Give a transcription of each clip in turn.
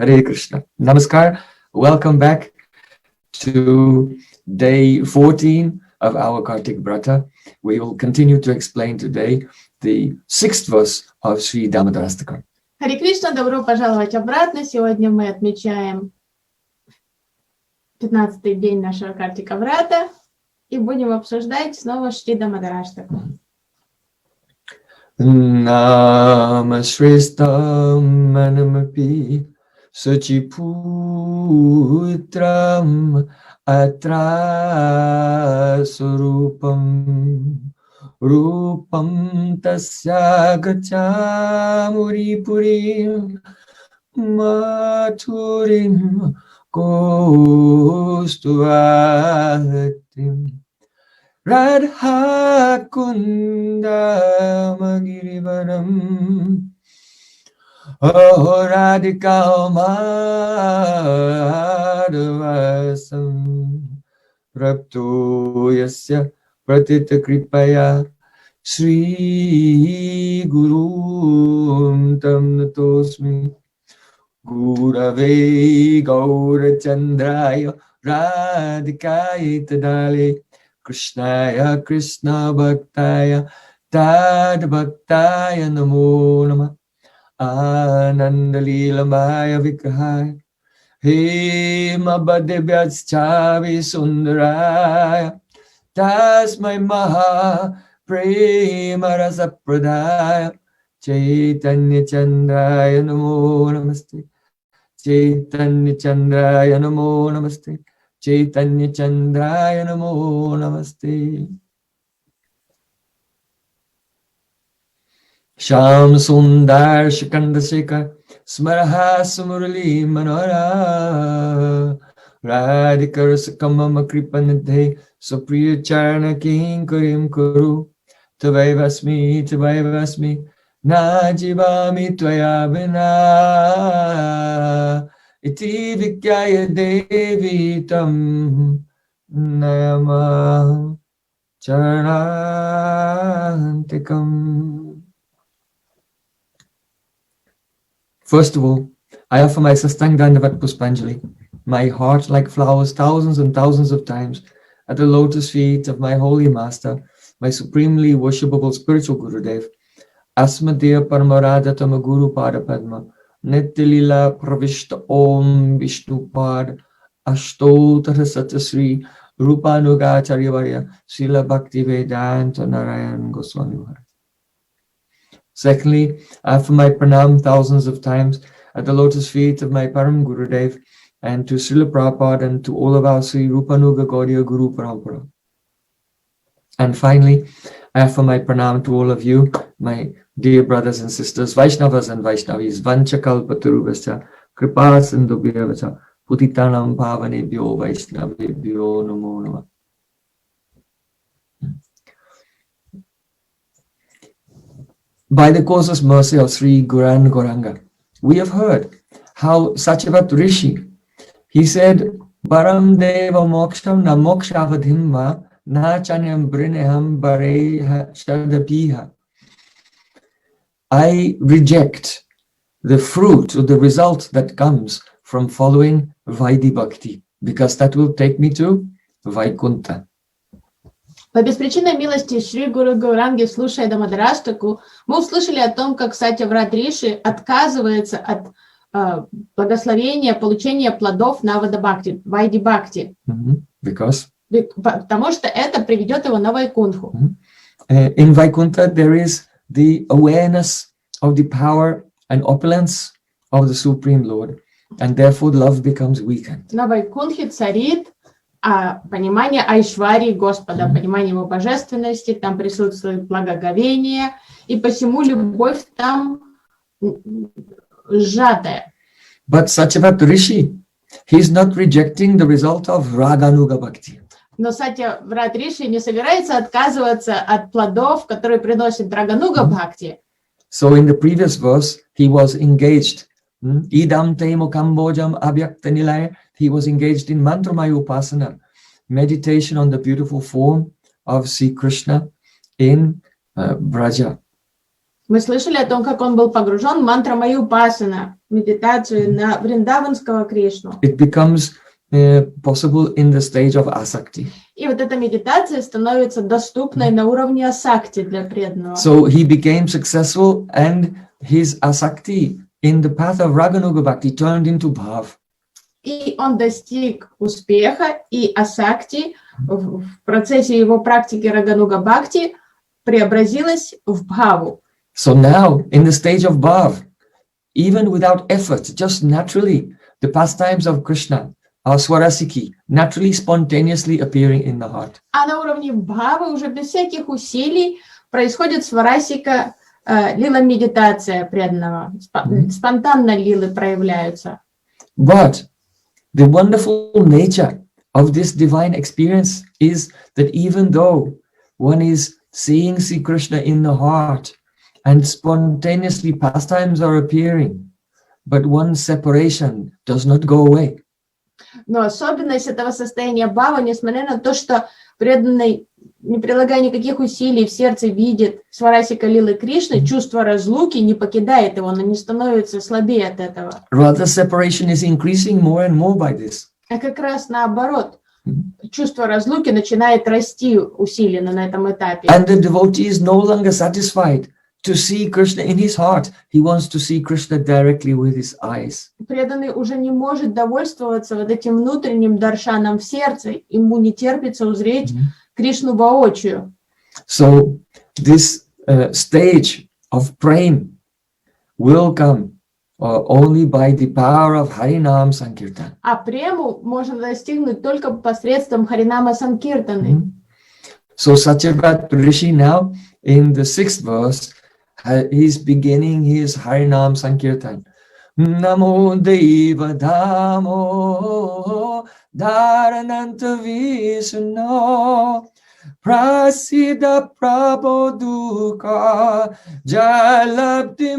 Hare Krishna. Namaskar. Welcome back to day 14 of our Kartik Vrata. We will continue to explain today the 6th verse of Sri Damodarashtakam. Харе Кришна, добро пожаловать обратно. Сегодня мы отмечаем 15-й день нашего Картика Врата и будем обсуждать снова Шри Дамодараштакам. Nama Sristam Manamapi Sachiputram Atra Surupam Rupam Tasya Gachamuri Purim Maturim Kostuvatim Radha Kunda Magirivaram Oh Radhika Madhavasam Rapto Yasya Pratita Kripaya Sri Guru Tam Natosmi Gurave Gaura Chandraya Radhikaya Tadale Krishnaya Krishna Bhaktaya Tad Bhaktaya Namo Namah Ananda Lila Maya Vikrahaya Hema Bhadevyaschavi Sundaraya Tasmai Maha Prema Rasa Pradaya Chaitanya Chandraya Namo Namaste Chaitanya Chandraya Namo Namaste Chaitanya Chandraya Namo Namaste. Sham Sundar Shikandasika Smaraha Sumurali Manora Radhika Rasakamama Kripanadhe Supriya Charana King Karim Kuru Tavaivasmi Najivami Tvaya Vina Iti Vikyaya Devi Tam Nayama Charantikam. First of all, I offer my Sastang Dandavat Puspanjali, my heart like flowers thousands and thousands of times at the lotus feet of my holy master, my supremely worshipable spiritual Gurudev, Asmadeva Paramaradhatama Guru Pada Padma, Nityalila Pravishta Om Vishnupad Ashtotara Satasri Rupanugacharya Varya Srila Bhakti Vedanta Narayan Goswami Maharaj. Secondly, I offer my pranam thousands of times at the lotus feet of my Param Gurudev and to Srila Prabhupada and to all of our Sri Rupanuga Gaudiya Guru Parampara. And finally, I offer my pranam to all of you, my dear brothers and sisters, Vaishnavas and Vaishnavis, Vanchakalpatarubhascha, Kripa Sindhubhyavacha, Putitanam Pavanebhyo Vaishnavebhyo Namo Namah. By the causeless mercy of Sri Guran Gauranga, we have heard how Satyavat Rishi, he said, Param Deva Moksham na Mokshavadhimma na Chanyam Brineham Bareha Shadapiha. I reject the fruit or the result that comes from following Vaidhi Bhakti, because that will take me to Vaikunta. По беспричинной милости Шри Гуру Гауранги, слушая Дамодараштаку, мы услышали о том, как Сатьяврат Риши отказывается от благословения, получения плодов Навада Бхакти, Вайди Бхакти. Потому что это приведет его на Вайкунтху. In Vaikunta there is the awareness of the power and opulence of the Supreme Lord, and therefore love becomes weakened. На Вайкунтхе царит понимание Айшварии Господа, понимание Его божественности, там присутствует благоговение, и посему любовь там сжатая. But Satyavat Rishi, he is not rejecting the result of Raganuga Bhakti. Но Сатьяврат Риши не собирается отказываться от плодов, которые приносит Рагануга Бхакти. So in the previous verse, he was engaged. Idam temo kambojam abhyakta nilaya. He was engaged in mantramaya upasana, meditation on the beautiful form of Sri Krishna in Braja. Мы слышали о том, как он был погружен в мантра-майупасана, медитацию на вриндаванского Кришну. It becomes possible in the stage of asakti. И вот эта медитация становится доступной на уровне асакти для преданного. So he became successful, and his asakti in the path of Raganuga Bhakti turned into bhav. И он достиг успеха, и асакти в процессе его практики Рагануга Бхакти преобразилась в бхаву. So now, in the stage of bhav, even without effort, just naturally, the pastimes of Krishna are swarasiki, naturally, spontaneously appearing in the heart. А на уровне бхавы уже без всяких усилий происходит сварасика, лила-медитация преданного. Спонтанно лилы проявляются. But the wonderful nature of this divine experience is that even though one is seeing Sri Krishna in the heart and spontaneously pastimes are appearing, but one's separation does not go away. Но особенность этого состояния бхава, несмотря на то, что преданный, не прилагая никаких усилий, в сердце видит сварасика лилы Кришны, чувство разлуки не покидает его, оно не становится слабее от этого. Rather, separation is increasing more and more by this. А как раз наоборот, чувство разлуки начинает расти усиленно на этом этапе. And the devotee is no longer satisfied to see Krishna in his heart. He wants to see Krishna directly with his eyes. Преданный уже не может довольствоваться вот этим внутренним даршаном в сердце, ему не терпится узреть Кришну воочию. So this stage of prem will come only by the power of Harinam Sankirtan. А прему можно достигнуть только посредством Харинама Санкиртаны. So Satyavrata Rishi now, in the 6th verse, he's beginning his Harinam Sankirtan. Namo Deva Damo Dharananta Vishnu Prasida Prabodhuka Jalabdi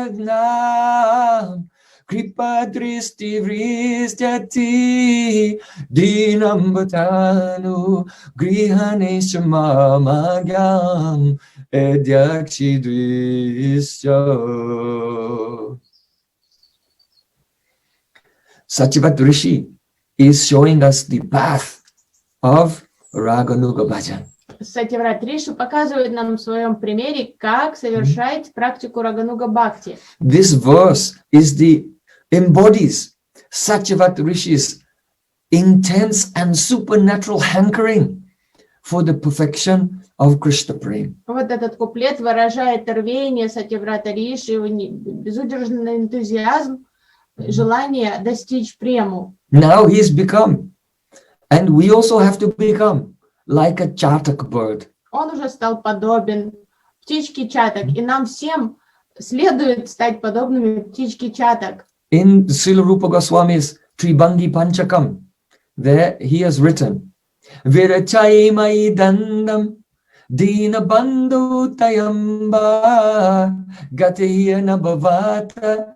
Magnam Kripa Dristi Vristyati Dinambatanu Grihanesha Magyam Edyakshidrisya. Satyavrata Rishi is showing us the path of Raganuga Bhajan. Сатьяврат Риши показывает нам в своем примере, как совершать практику Рагануга Бхакти. This verse embodies Satyavrata Rishi's intense and supernatural hankering for the perfection of Krishna Prem. Вот этот куплет выражает рвение Сатьяврата Риши, его безудержный энтузиазм, желание достичь прему. Now he's become, and we also have to become, like a chatak bird. Он уже стал подобен птичке чатак, и нам всем следует стать подобными птичке чатак. In Srila Rupa Goswami's Tribhangi Panchakam, there he has written, Virachai mai dandam dina bandhu tayamba gatiya nabhavata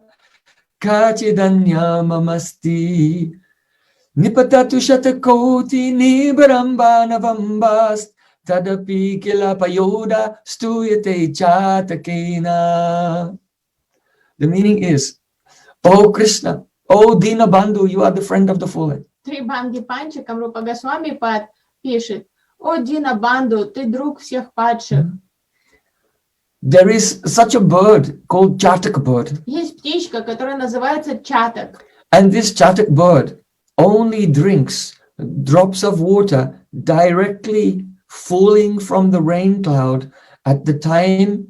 kachidanya mamasti nipatatu shatakoti nibaramba navambast tadapi kila payoda stuyate chatakena. The meaning is, Oh Krishna, oh Dina Bandhu, you are the friend of the fallen. Трибханги Панчакам Рупа Госвами пишет: «О Дина Банду, ты друг всех падших». There is such a bird called chatak bird. Есть птичка, которая называется чатак. And this chatak bird only drinks drops of water directly falling from the rain cloud at the time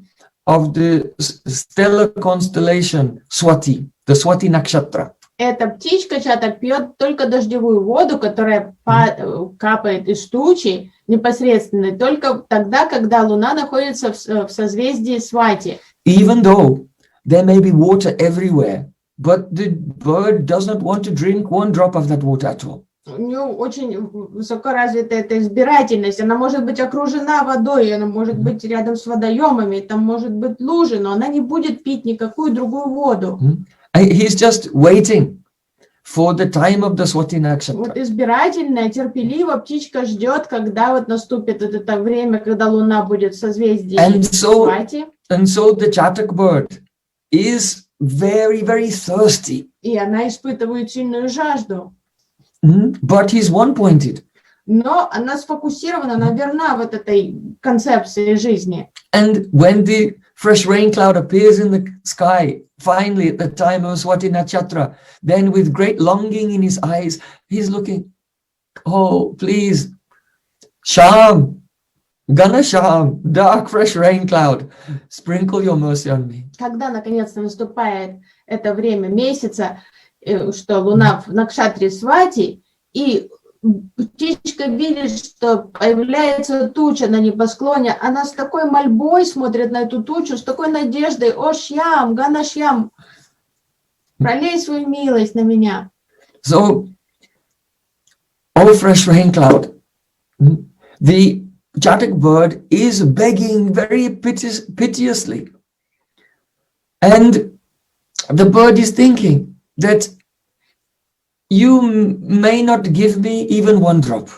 of the stellar constellation Swati, the Swati Nakshatra. Эта птичка чатак пьет только дождевую воду, которая капает из тучи непосредственно, только тогда, когда Луна находится в созвездии Свати. Even though there may be water everywhere, but the bird does not want to drink one drop of that water at all. У нее очень высоко развита эта избирательность. Она может быть окружена водой, она может быть рядом с водоемами, там может быть лужи, но она не будет пить никакую другую воду. He's just waiting for the time of the Swati Nakshatra. Вот избирательная, терпеливо птичка ждет, когда вот наступит это время, когда Луна будет в созвездии Свати. And so the chatak bird is very, very thirsty. И она испытывает сильную жажду. But he's one-pointed. Но она сфокусирована, она верна вот этой концепции жизни. And when the fresh rain cloud appears in the sky, finally at the time of Swati Nakshatra, then with great longing in his eyes, he's looking, oh, please, Sham, Gana Sham, dark fresh rain cloud, sprinkle your mercy on me. Когда наконец-то наступает это время месяца, что луна в Накшатре Свати, и птичка видит, что появляется туча на небосклоне, она с такой мольбой смотрит на эту тучу, с такой надеждой: «О, Шьям, Гана Шьям, пролей свою милость на меня». So, oh fresh rain cloud, the chatak bird is begging very piteously. And the bird is thinking that you may not give me even one drop.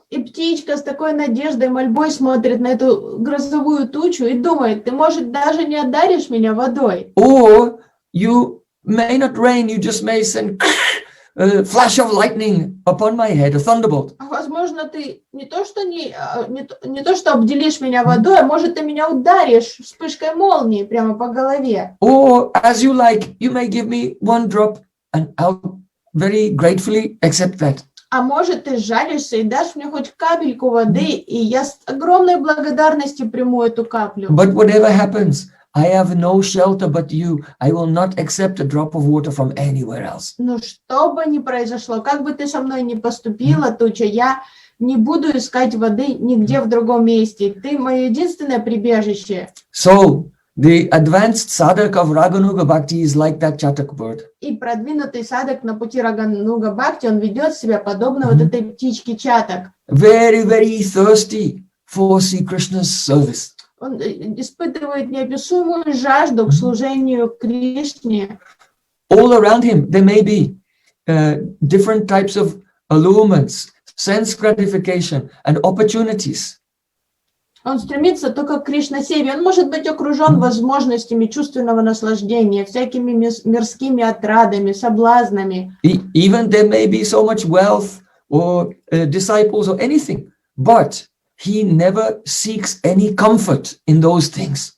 И птичка с такой надеждой, мольбой смотрит на эту грозовую тучу и думает: ты, может, даже не одаришь меня водой. Or you may not rain, you just may send a flash of lightning upon my head, a thunderbolt. А возможно, ты не то, что обделишь меня водой, а может, ты меня ударишь вспышкой молнии прямо по голове. Or as you like, you may give me one drop and I'll very gratefully accept that. А может, ты жалишься и дашь мне хоть капельку воды, и я с огромной благодарностью приму эту каплю. But whatever happens, I have no shelter but you. I will not accept a drop of water from anywhere else. Но что бы ни произошло, как бы ты со мной ни поступила, туча, я не буду искать воды нигде в другом месте. Ты мое единственное прибежище. So, the advanced sadhak of Raganuga Bhakti is like that chatak bird. И продвинутый садок на пути Рагануга Бхакти, он ведет себя подобно вот этой птичке чатак. Very, very thirsty for Sri Krishna's service. Он испытывает неописуемую жажду к служению Кришне. All around him, there may be different types of allurements, sense gratification, and opportunities. Он стремится только к Кришна-севе. Он может быть окружен возможностями чувственного наслаждения, всякими мирскими отрадами, соблазнами. Even there may be so much wealth or disciples or anything, but he never seeks any comfort in those things.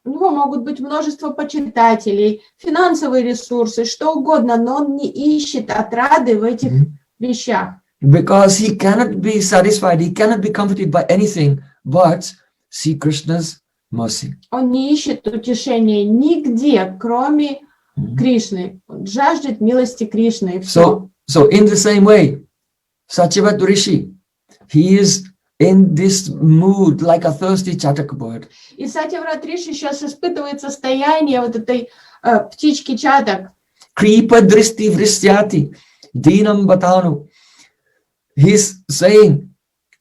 У него могут быть множество почитателей, финансовые ресурсы, что угодно, но он не ищет отрады в этих вещах. Because he cannot be satisfied, he cannot be comforted by anything but Sri Krishna's mercy. Он не ищет утешения нигде, кроме Кришны. Он жаждет милости Кришны. И все. So in the same way, Satyavat Rishi, he is in this mood like a thirsty chatak bird. И Сатьяврат Риши сейчас испытывает состояние вот этой птички чатак. Kripa dristi vristyati, dinam batanu. He's saying,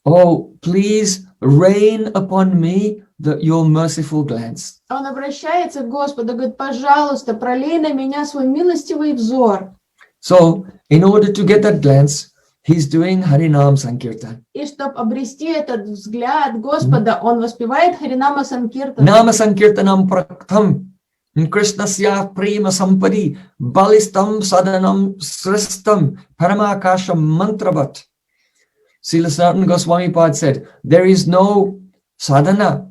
oh, please rain upon me your merciful glance. Он обращается к Господу, говорит: пожалуйста, пролей на меня свой милостивый взор. So, in order to get that glance, he's doing Harinam Sankirtan. И чтобы обрести этот взгляд Господа, он воспевает Харинама Санкиртан. Nama Sankirtanam praktam, Krishnasya prema sampadi, balistam sadanam sristam, paramakasham mantravat. Srila Sanatana Goswami Pad said, there is no sadhana,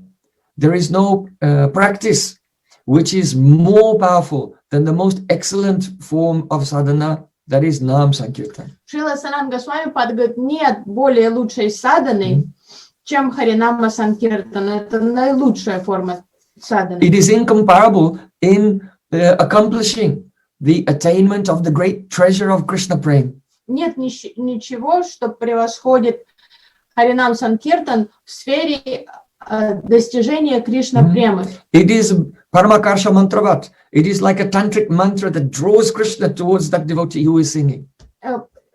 there is no practice which is more powerful than the most excellent form of sadhana, that is Nam Sankirtan. Шрила Санатана Госвами Пад говорит: нет более лучшей садханы, чем Харинама Санкиртан. Это наилучшая форма садханы. It is incomparable in accomplishing the attainment of the great treasure of Krishna Prem. Нет ничего, что превосходит Харинам Санкиртан в сфере достижения Кришна Премы. It is Paramakarsha Mantravat. It is like a tantric mantra that draws Krishna towards that devotee who is singing.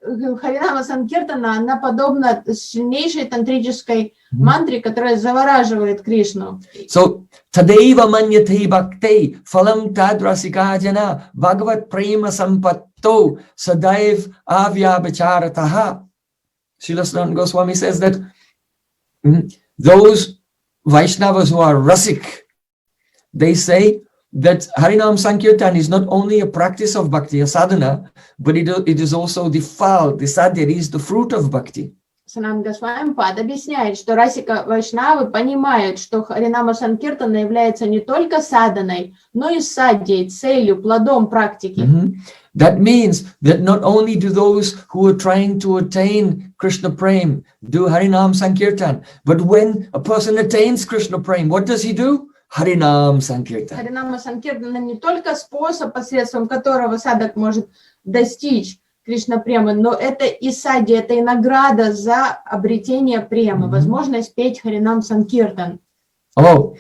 Харинама Санкиртана, она подобна сильнейшей тантрической мантре, которая завораживает Кришну. So, Tadeva manyate bhakte phalam tadrasika jana bhagavat prema sampatto sadaiv avyabhacharataha. Srila Sanatana Goswami says that those Vaishnavas who are rasik, they say that Harinam Sankirtan is not only a practice of bhakti, a sadhana, but it is also the fal, the sadhya, it is the fruit of bhakti. Санам Госвами Пад объясняет, что Расика Вайшнавы понимают, что Харинама Санкиртана является не только саданой, но и садьей, целью, плодом практики. That means that not only do those who are trying to attain Krishna Prem do Harinam Sankirtan, but when a person attains Krishna Prem, what does he do? Harinam Sankirtan. Харинама Санкиртана не только способ, посредством которого садак может достичь Кришна Премы, но это и садья, это и награда за обретение премы, возможность петь Харинам Санкиртан. Oh,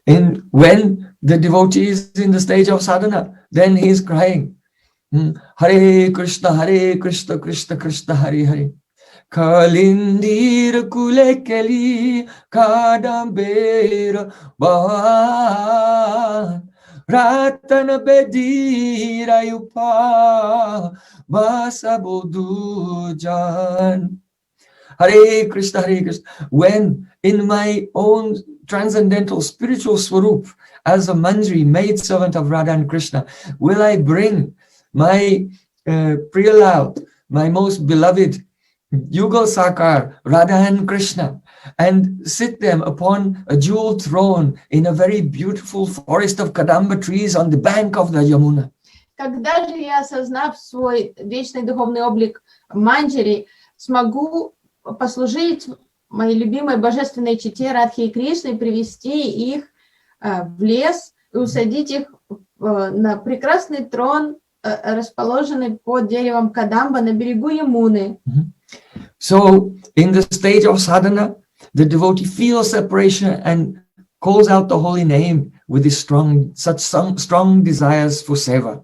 and when the devotee is in the stage of sadhana, then he is crying, Hare Krishna, Krishna Krishna, Hare Hare. Kalindir kulekeli kadambera bahan Ratan bedira yupa basabodujan. Hare Krishna, Hare Krishna. When in my own transcendental spiritual swarup, as a manjari, maid servant of Radha and Krishna, will I bring my Priyalal, my most beloved Yugal Sakar, Radha and Krishna, and sit them upon a jewel throne in a very beautiful forest of Kadamba trees on the bank of the Yamuna. Когда же я, осознав свой вечный духовный облик манджари, смогу послужить моей любимой божественной чете Радхи и Кришны, привести их в лес и усадить их на прекрасный трон, расположенный под деревом Кадамба на берегу Ямуны. So, in the stage of sadhana, the devotee feels separation and calls out the holy name with such strong desires for seva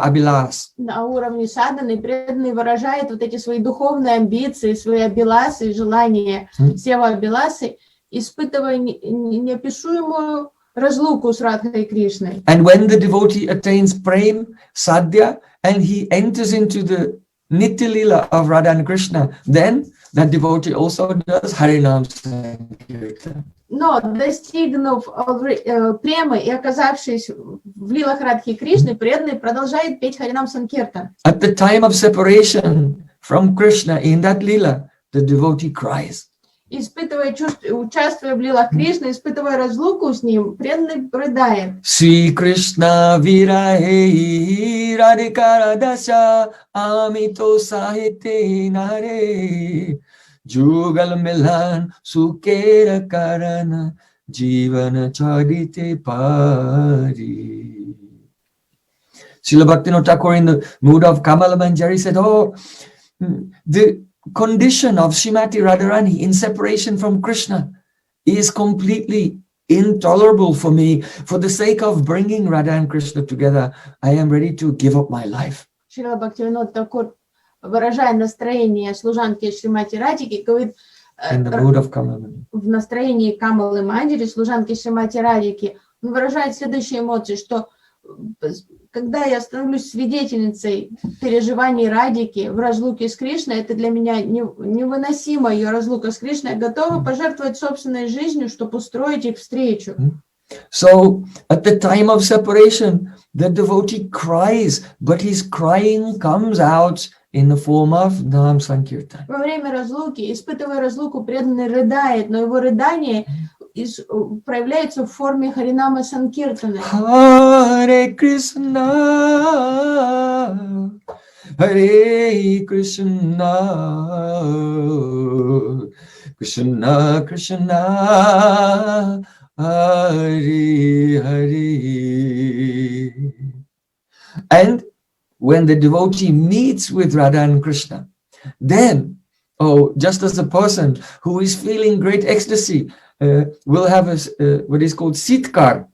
abhilas. На уровне садханы преданный выражает вот эти свои духовные амбиции, свои абиласы, желания, сева абиласы, испытывая неописуемую разлуку с Радхой и Кришной. And when the devotee attains prem, sadhya, and he enters into the Nitya Lila of Radha and Krishna, then that devotee also does Harinam Sankirtan. Но достигнув премы и оказавшись в лилах Радхи и Кришны, преданный продолжает петь Харинам Санкиртан. At the time of separation from Krishna in that lila, the devotee cries. Участвуя в лилах Кришны, испытывая разлуку с ним, преданный рыдает. Sri Krishna virahe radhikara dasha amito sahite nare jugal milan sukera karana jivana chadite pari. Srila Bhaktivinoda Thakur, in the mood of Kamala Manjari, said, the condition of Srimati Radharani in separation from Krishna is completely intolerable for me. For the sake of bringing Radha and Krishna together, I am ready to give up my life. Шрила Бхактивинода Тхакур, выражая настроение служанки Шримати Радхики, говорит, в настроении Камалы Манджари, служанки Шримати Радхики, он выражает следующие эмоции, что когда я становлюсь свидетельницей переживаний Радхики в разлуке с Кришной, это для меня невыносимо, ее разлука с Кришной, я готова пожертвовать собственной жизнью, чтобы устроить их встречу. So, at the time of separation, the devotee cries, but his crying comes out in the form of Nam Sankirtan. Во время разлуки, испытывая разлуку, преданный рыдает, но его рыдание проявляется в форме Харинама Санкиртана. Харе Кришна, Харе Кришна, Krishna Krishna, Hare Hare. And when the devotee meets with Radha and Krishna, then, just as a person who is feeling great ecstasy will have what is called sitkar.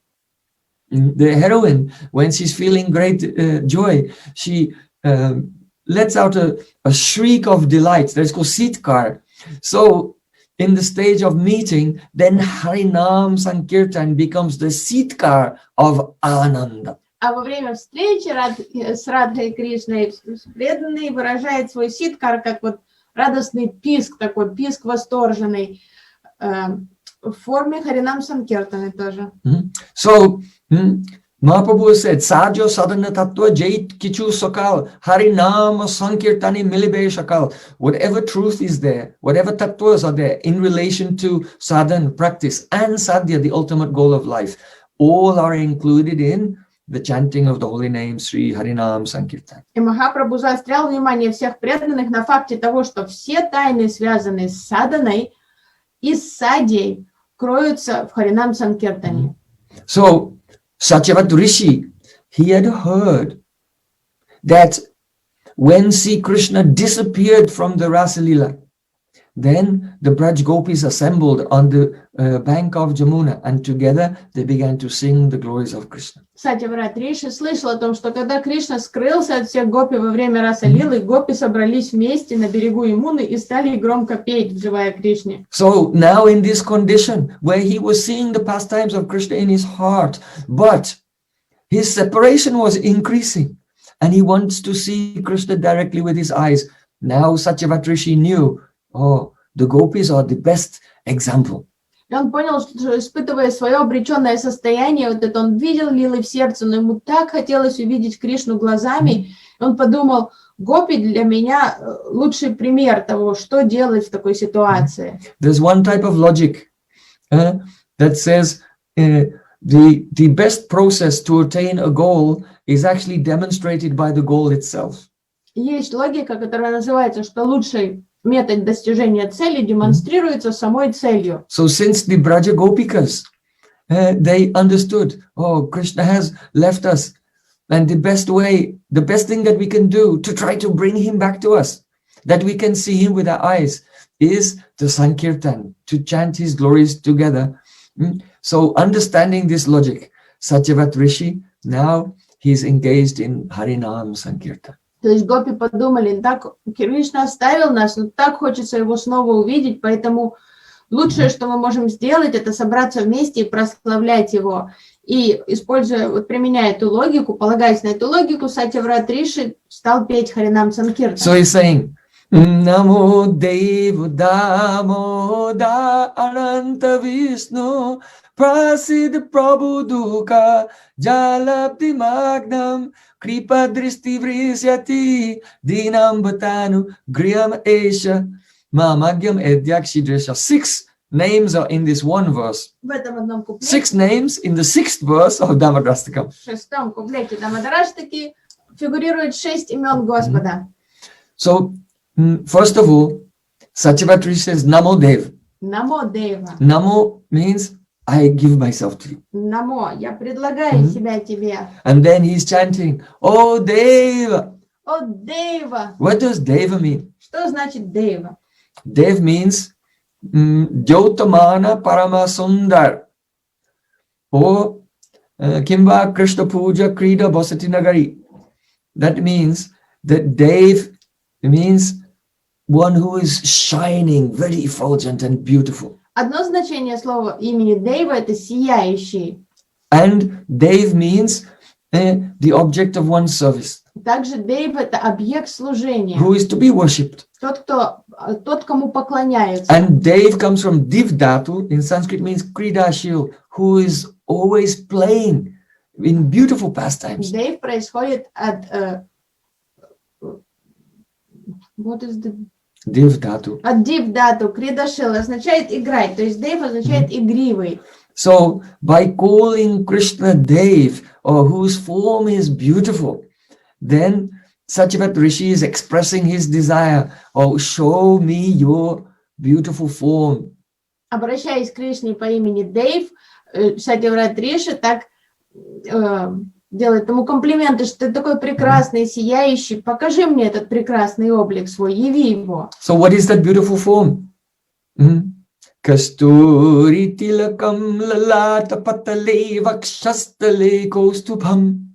The heroine, when she's feeling great joy, she lets out a shriek of delight. That is called sitkar. So, in the stage of meeting, then Harinam Sankirtan becomes the sitkar of Ananda. А во время встречи с Радхой и Кришной преданный выражает свой ситкар как вот радостный писк, такой писк восторженный. в форме Харинам Санкиртаны тоже. So, Mahaprabhu said, Sajo sadhana tattva jait kichu sakal, Harinama Sankirtani milibe shakal. Whatever truth is there, whatever tattvas are there in relation to sadhana, practice, and sadhya, the ultimate goal of life, all are included in the chanting of the holy name Sri Harinam Sankirtan. И Махапрабху заострял внимание всех преданных на факте того, что все тайны, связанные с саданой и с садьей, кроются в Харинам Санкиртане. So, Satyavat Rishi, he had heard that when Sri Krishna disappeared from the Rasa Leela, then the Braj Gopis assembled on the bank of Jamuna, and together they began to sing the glories of Krishna. Сатьяврат Риши слышал о том, что когда Кришна скрылся от всех гопи во время Раса Лилы, гопи собрались вместе на берегу Ямуны и стали громко петь, взывая Кришне. So now in this condition, where he was seeing the pastimes of Krishna in his heart, but his separation was increasing, and he wants to see Krishna directly with his eyes. Now Satyavat Rishi knew, oh, the gopis are the best example. И он понял, что, испытывая свое обреченное состояние, вот это он видел лилы в сердце, но ему так хотелось увидеть Кришну глазами, и он подумал, гопи для меня лучший пример того, что делать в такой ситуации. There's one type of logic that says the best process to attain a goal is actually demonstrated by the goal itself. Есть логика, которая называется, что лучший метод достижения цели демонстрируется самой целью. So since the Braja Gopikas, they understood, oh, Krishna has left us, and the best thing that we can do to try to bring him back to us, that we can see him with our eyes, is the Sankirtan, to chant his glories together. So understanding this logic, Satyavat Rishi, now he's engaged in Harinam Sankirtan. То есть гопи подумали, так Кришна оставил нас, но так хочется его снова увидеть, поэтому лучшее, что мы можем сделать, это собраться вместе и прославлять его. И используя, вот применяя эту логику, полагаясь на эту логику, Сатьяврат Риши стал петь Харинам Санкиртан. So he's saying, Namo Dev Damoda Ananta Vishnu Prasid Prabhu Duka Jalabdi Magnam Kripa Dristi Vrisyati Dinam Bhatanu Griyam Esha Mamagyam Edyakshidresha. 6 names are in this one verse. В этом одном куплете, 6 names in the 6th verse of Damodarashtakam. в шестом куплете Дамодараштаки фигурирует 6 имен Господа. So, first of all, Satyavat Rishi says, Namo Dev. Намо Дева. Namo means I give myself to you. Намо, я предлагаю себя тебе. And then he's chanting, Oh Deva. О, Дева. What does Deva mean? Что значит Дева? Dev means Jyotamana Parama Sundar. Or Kimba Krishna Puja Krida Bosati Nagari. That means that Dev means one who is shining, very effulgent and beautiful. Одно значение слова имени Дева – это сияющий. And Dev means the object of one's service, Также Дейв – это объект служения. who is to be worshipped. Тот, кому поклоняются. And Dev comes from Div Dhatu, in Sanskrit means Kridashil, who is always playing in beautiful pastimes. Дейв происходит от what is the Div Dhatu. от див дату, кридашил означает играть, то есть Дейв означает игривый. So by calling Krishna Dev, or whose form is beautiful, then Satyavat Rishi is expressing his desire, oh, show me your beautiful form. Обращаясь к Кришне по имени Дейв, Сатьяврат Риши так делает ему комплименты, что ты такой прекрасный, сияющий, покажи мне этот прекрасный облик свой, яви его. So what is that beautiful form? Kasturi tilakam lalata patale vakshastale kostubham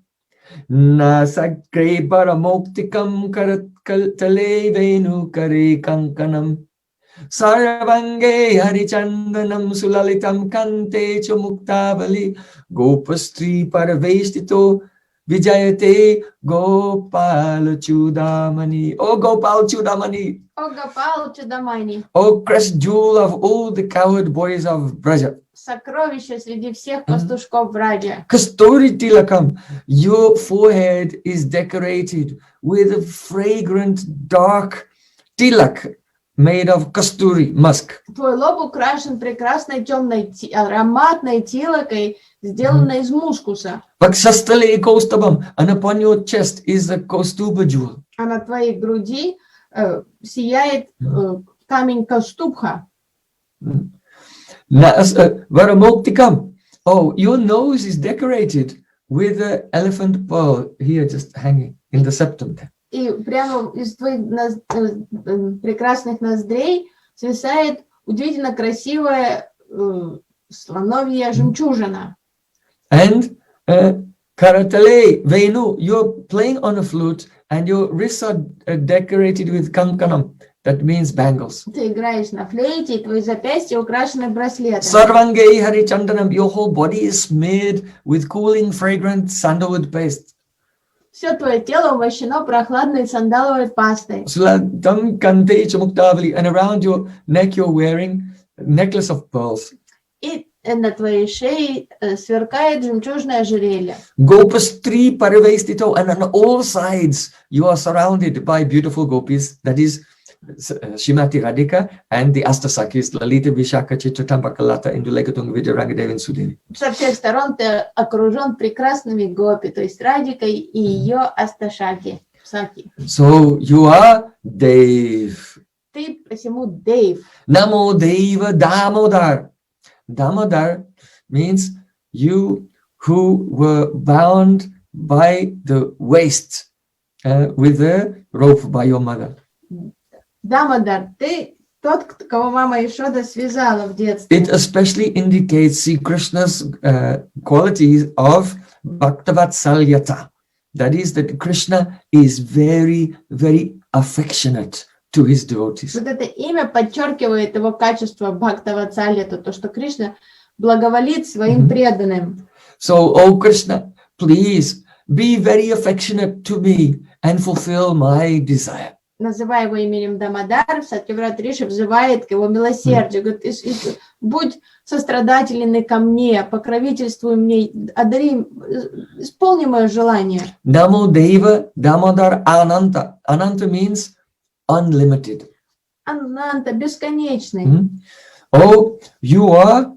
nasagre paramoktikam karatale venu kare kankanam sarvange harichandanam sulalitam kante chamuktavali gopastri paravestito Vijayate Gopal Chudamani. Oh Gopal Chudamani. О Гопал Чудамани, Oh crest jewel of all the cowherd boys of Braja. сокровище среди всех пастушков в Раджа. Kasturi Tilakam, your forehead is decorated with a fragrant dark tilak made of kasturi, musk. Твой лоб украшен прекрасной темной ароматной тилокой, сделанной из мускуса. Vakshastale Kostabam, and upon your chest is the Kostuba jewel. А на твоей груди сияет камень Кастубха. Varamoktikam, oh, your nose is decorated with an elephant pearl here just hanging in the septum. И прямо из твоих прекрасных ноздрей свисает удивительно красивая слоновья жемчужина. And Karatale Venu, you're playing on a flute and your wrists are decorated with kankanam, that means bangles. Ты играешь на флейте, и твои запястья украшены браслетами. Sarvangei Harichandanam, your whole body is smeared with cooling, fragrant sandalwood paste. Все твое тело умощено прохладной сандаловой пастой. Suladam Kante Chamuktavali, and around your neck you're wearing a necklace of pearls. И на твоей шее сверкает жемчужное ожерелье. Gopastri Paravestito, and on all sides you are surrounded by beautiful gopis, that is Shrimati Radhika and the Astasakis, Lalita Vishaka Chitratambakalata, Indulekatung Vidyaragadevin Sudevi. Со всех сторон ты окружен прекрасными гопи, то есть Радикой и ее Асташаки. Саки. So you are Dev. Ты посему Дейв. Namo Deva Damodar. Damodar means you who were bound by the waist with a rope by your mother. Дамодар, ты тот, кого мама Ишода связала в детстве. It especially indicates Sri Krishna's qualities of Bhaktavatsalyata. That is, that Krishna is very, very affectionate to his devotees. Вот это имя подчеркивает его качество Бхактаватсальята, то, что Кришна благоволит своим преданным. So, oh Krishna, please be very affectionate to me and fulfill my desire. Называя его именем Дамодар, Сатьяврат Риши взывает к его милосердию. Говорит, будь сострадателен ко мне, покровительствуй мне, одари, исполни мое желание. Namo Deva Damodar Ananta. Ananta means unlimited. Ананта, бесконечный. Oh, you are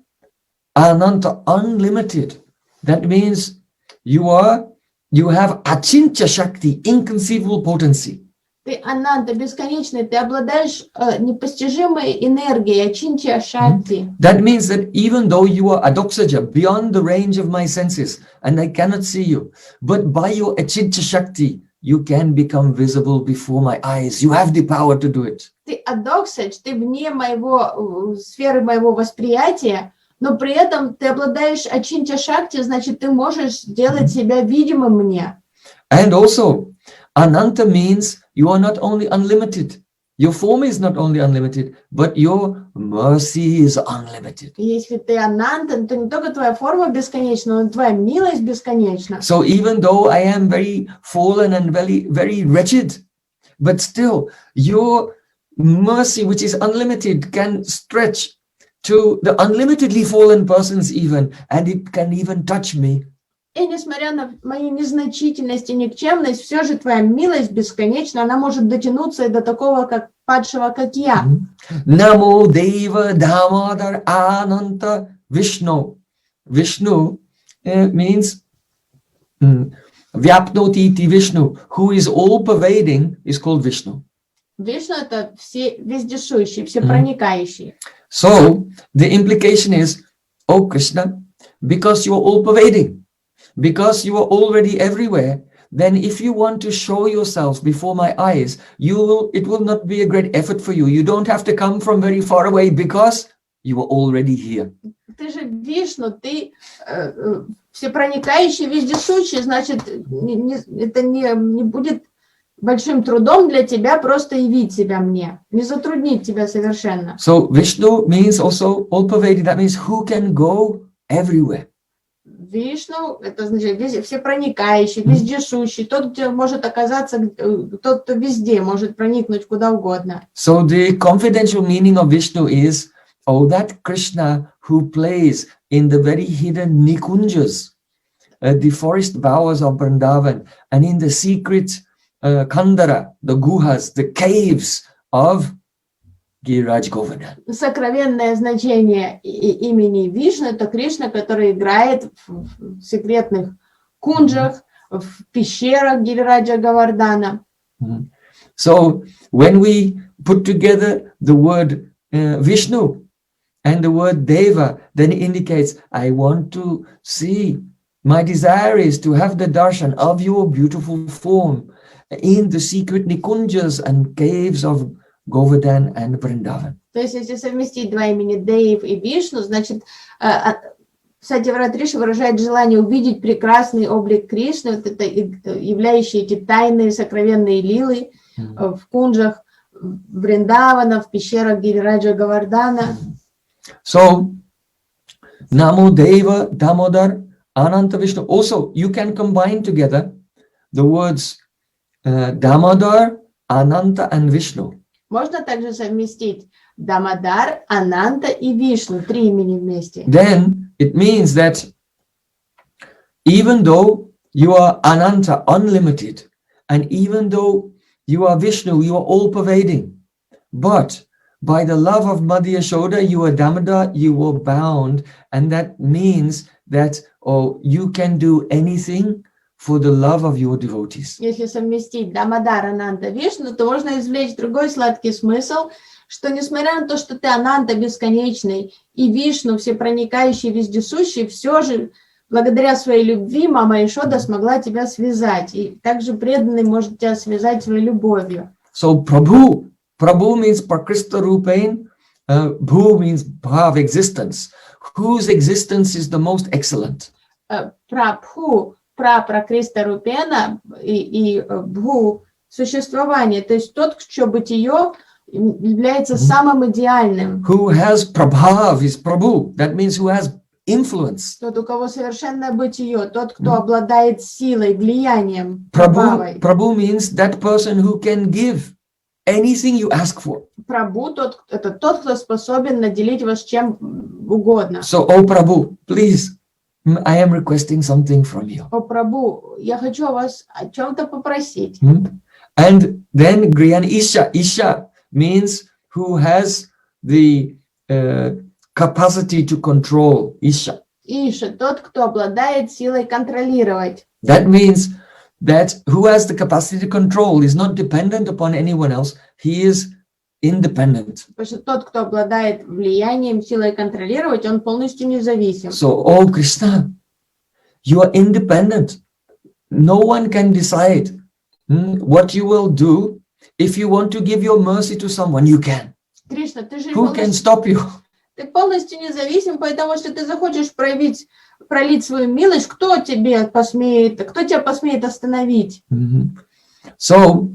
Ananta, unlimited. That means you have Achintya Shakti, inconceivable potency. Ты Ананта, бесконечный, ты обладаешь непостижимой энергией, Ачинчя Шакти. That means that even though you are Adoksaja, beyond the range of my senses, and I cannot see you, but by your Achintya Shakti, you can become visible before my eyes. You have the power to do it. Ты Адоксач, ты вне моего сферы моего восприятия, но при этом ты обладаешь Ачинчя Шакти, значит, ты можешь сделать себя видимым мне. And also, Ananta means you are not only unlimited. Your form is not only unlimited, but your mercy is unlimited. Если ты Ананта, то не только твоя форма бесконечна, но твоя милость бесконечна. So even though I am very fallen and very, very wretched, but still your mercy, which is unlimited, can stretch to the unlimitedly fallen persons even, and it can even touch me. И несмотря на мою незначительность и никчемность, все же твоя милость бесконечна, она может дотянуться и до такого, как падшего, как я. Namo Deva Damodar Ananta Vishnu. Vishnu means Vyapnoti Iti Vishnu, who is all pervading, is called Vishnu. Вишну — это все вездесущий, всепроникающий. So the implication is, oh Krishna, because you are all pervading, because you are already everywhere, then if you want to show yourself before my eyes, it will not be a great effort for you. You don't have to come from very far away because you are already here. Ты же Вишну, ты всепроникающий, вездесущий, значит, это не будет большим трудом для тебя просто явить себя мне, не затруднить тебя совершенно. So Vishnu means also all pervading. That means who can go everywhere. Вишну, это значит всепроникающий, вездесущий, тот, кто может оказаться, тот, кто везде может проникнуть куда угодно. So the confidential meaning of Vishnu is, oh, that Krishna who plays in the very hidden Nikunjas, the forest bowers of Vrindavan, and in the secret Kandara, the guhas, the caves of Giriraj Govardhan. Сокровенное значение имени Вишну — это Кришна, который играет в секретных кунджах, в пещерах Гирираджа Говардхана. So when we put together the word Vishnu and the word Deva, then it indicates, I want to see, my desire is to have the darshan of your beautiful form in the secret Nikunjas and caves of Govardhan and Vrindavan. То есть, если совместить два имени Дейв и Вишну, значит, Сатьяврат-риши выражает желание увидеть прекрасный облик Кришны, вот это являющие эти тайные сокровенные лилы в кунджах Вриндавана, в пещерах Гирираджа Говардхана. So, Namo Deva, Damodar, Ananta Vishnu. Also, you can combine together the words Damodar, Ananta and Vishnu. Можно также совместить Дамодар, Ананта и Вишну, три имени вместе. Then it means that even though you are Ananta, unlimited, and even though you are Vishnu, you are all-pervading, but by the love of Mother Yashoda, you are Damodar, you are bound, and that means that you can do anything for the love of your devotees. Если совместить Дамодар, Ананта, Вишну, то можно извлечь другой сладкий смысл, что несмотря на то, что ты Ананта бесконечный и Вишну всепроникающий, вездесущий, все же благодаря своей любви Мама Яшода смогла тебя связать. И также преданный может тебя связать своей любовью. So Prabhu means Prakrista Rupain, Bhu means Bhav, existence, whose existence is the most excellent. Прабху, Пракриста Рупена и Бху, существование, то есть тот, чье бытие является самым идеальным. Who has Prabhav is Prabhu, that means who has influence. Тот, у кого совершенное бытие, тот, кто обладает силой, влиянием. Prabhu means that person who can give anything you ask for. Прабху, это тот, кто способен наделить вас чем угодно. So, oh Prabhu, please, I am requesting something from you. О Прабху, я хочу вас о чем-то попросить. And then Griyan Isha means who has the capacity to control. Isha. Иша, тот, кто обладает силой контролировать. That means that who has the capacity to control is not dependent upon anyone else. He is independent. Потому что тот, кто обладает влиянием, силой контролировать, он полностью независим. So, oh Krishna, you are independent. No one can decide what you will do. If you want to give your mercy to someone, you can. Кришна, ты же Who can stop you? Ты полностью независим, поэтому что ты захочешь пролить свою милость, кто тебя посмеет остановить? So,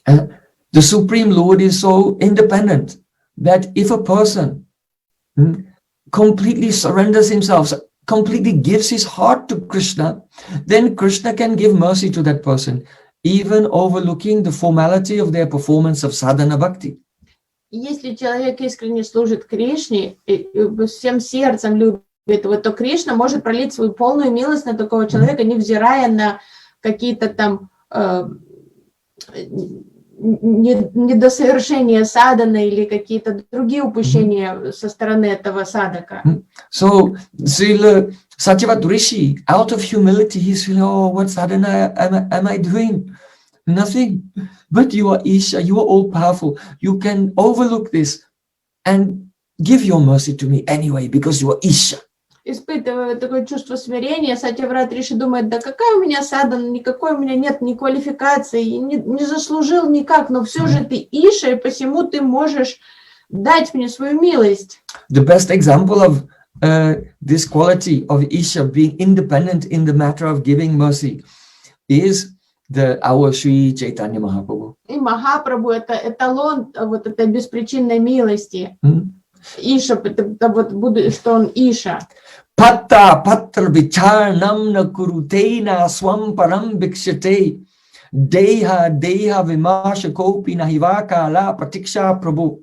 the Supreme Lord is so independent that if a person completely surrenders himself, completely gives his heart to Krishna, then Krishna can give mercy to that person, even overlooking the formality of their performance of sadhana bhakti. Если человек искренне служит Кришне, и всем сердцем любит его, то Кришна может пролить свою полную милость на такого человека, невзирая на какие-то там недосовершения садханы или какие-то другие упущения со стороны этого садака. So, Srila Satyavat Rishi, out of humility, he's feeling, oh, what sadhana am I doing? Nothing. But you are Isha, you are all-powerful. You can overlook this and give your mercy to me anyway, because you are Isha. Испытывая такое чувство смирения, Сатьяврат Риши думает, да какая у меня садхана, никакой у меня нет ни квалификации, не заслужил никак, но все же ты Иша, и посему ты можешь дать мне свою милость. The best example of this quality of Isha being independent in the matter of giving mercy is our Sri Chaitanya Mahaprabhu. И Махапрабху — это эталон вот этой беспричинной милости. Иша, это вот, что он Иша. Patta patra vicharnam na kurutena swam param bhikshate. Deha deha vimarsha kopi nahivaka la pratiksha prabhu.